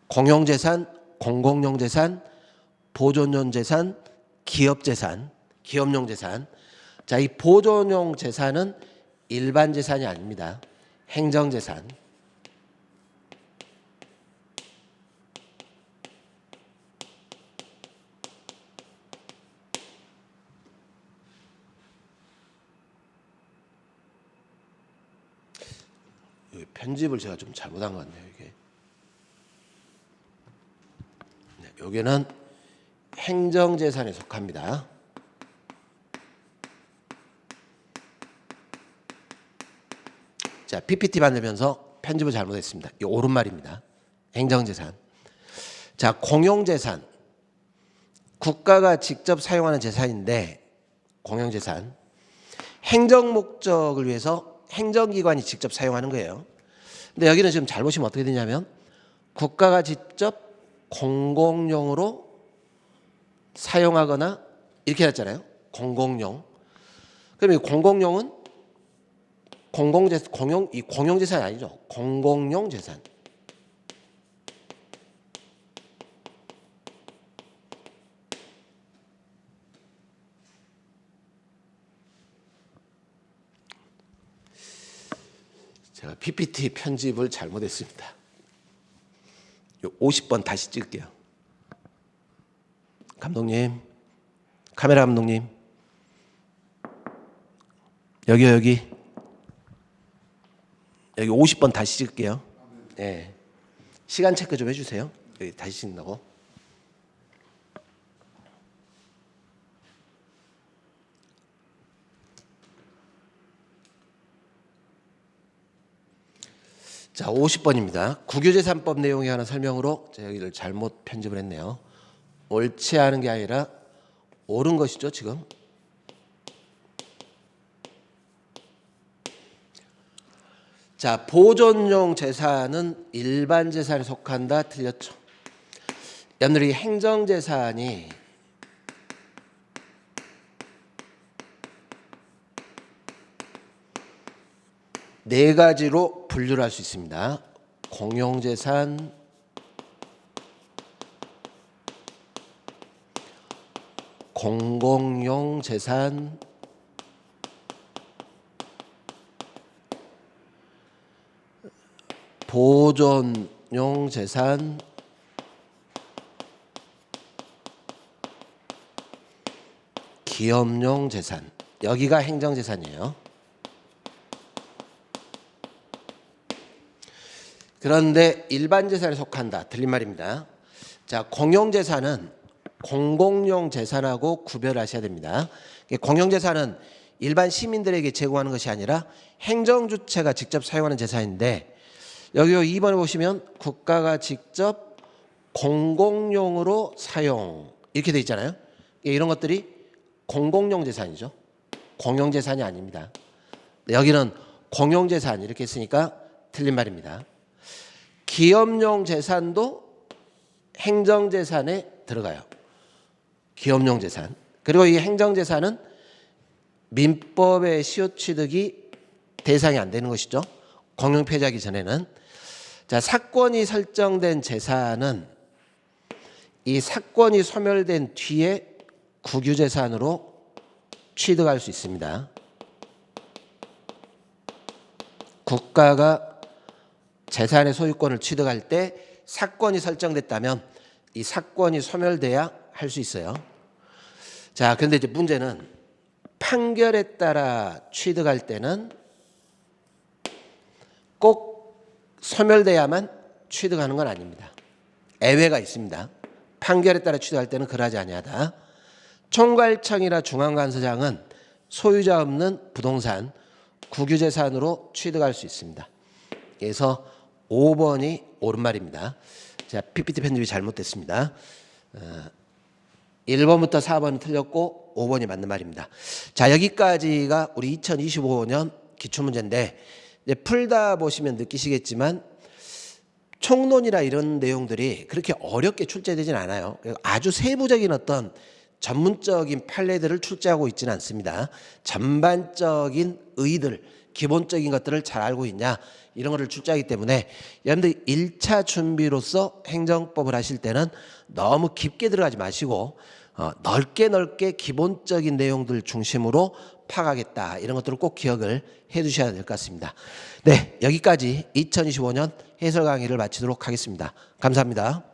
공용재산, 공공용재산, 보존용재산, 기업재산, 기업용재산. 자, 이 보존용 재산은 일반 재산이 아닙니다. 행정재산. 편집을 제가 좀 잘못한 것 같네요. 이게. 네, 여기는 행정재산에 속합니다. 자, PPT 만들면서 편집을 잘못했습니다. 이 옳은 말입니다. 행정재산. 자, 공용재산. 국가가 직접 사용하는 재산인데, 공용재산. 행정 목적을 위해서 행정기관이 직접 사용하는 거예요. 근데 여기는 지금 잘 보시면 어떻게 되냐면 국가가 직접 공공용으로 사용하거나 이렇게 했잖아요. 공공용. 그럼 이 공공용은 공용재산이 아니죠. 공공용 재산. 제가 PPT 편집을 잘못했습니다. 50번 다시 찍을게요. 감독님, 카메라 감독님, 여기 50번 다시 찍을게요. 네. 시간 체크 좀 해주세요. 여기 다시 찍는다고. 자, 50번입니다. 국유재산법 내용에 관한 설명으로 제가 여기를 잘못 편집을 했네요. 옳지 않은 게 아니라 옳은 것이죠, 지금. 자, 보존용 재산은 일반 재산에 속한다. 틀렸죠. 여러분들이 행정재산이 네 가지로 분류를 할 수 있습니다. 공용재산, 공공용 재산, 보존용 재산, 기업용 재산. 여기가 행정재산이에요. 그런데 일반 재산에 속한다. 틀린 말입니다. 자, 공용재산은 공공용 재산하고 구별하셔야 됩니다. 공용재산은 일반 시민들에게 제공하는 것이 아니라 행정주체가 직접 사용하는 재산인데, 여기 2번에 보시면 국가가 직접 공공용으로 사용 이렇게 돼 있잖아요. 이런 것들이 공공용 재산이죠. 공용재산이 아닙니다. 여기는 공용재산 이렇게 했으니까 틀린 말입니다. 기업용 재산도 행정재산에 들어가요. 기업용 재산. 그리고 이 행정재산은 민법의 시효취득이 대상이 안 되는 것이죠. 공용폐지하기 전에는. 자, 사건이 설정된 재산은 이 사건이 소멸된 뒤에 국유재산으로 취득할 수 있습니다. 국가가 재산의 소유권을 취득할 때 사건이 설정됐다면 이 사건이 소멸돼야 할 수 있어요. 자, 그런데 이제 문제는 판결에 따라 취득할 때는 꼭 소멸돼야만 취득하는 건 아닙니다. 예외가 있습니다. 판결에 따라 취득할 때는 그러지 아니하다. 총괄청이나 중앙관서장은 소유자 없는 부동산, 국유재산으로 취득할 수 있습니다. 그래서 5번이 옳은 말입니다. 제가 PPT 편집이 잘못됐습니다. 1번부터 4번은 틀렸고 5번이 맞는 말입니다. 자, 여기까지가 우리 2025년 기출문제인데 이제 풀다 보시면 느끼시겠지만 총론이나 이런 내용들이 그렇게 어렵게 출제되진 않아요. 아주 세부적인 어떤 전문적인 판례들을 출제하고 있지는 않습니다. 전반적인 의의들, 기본적인 것들을 잘 알고 있냐 이런 거를 출제하기 때문에 여러분들 1차 준비로서 행정법을 하실 때는 너무 깊게 들어가지 마시고 넓게 기본적인 내용들 중심으로 파악하겠다 이런 것들을 꼭 기억을 해 두셔야 될 것 같습니다. 네, 여기까지 2025년 해설 강의를 마치도록 하겠습니다. 감사합니다.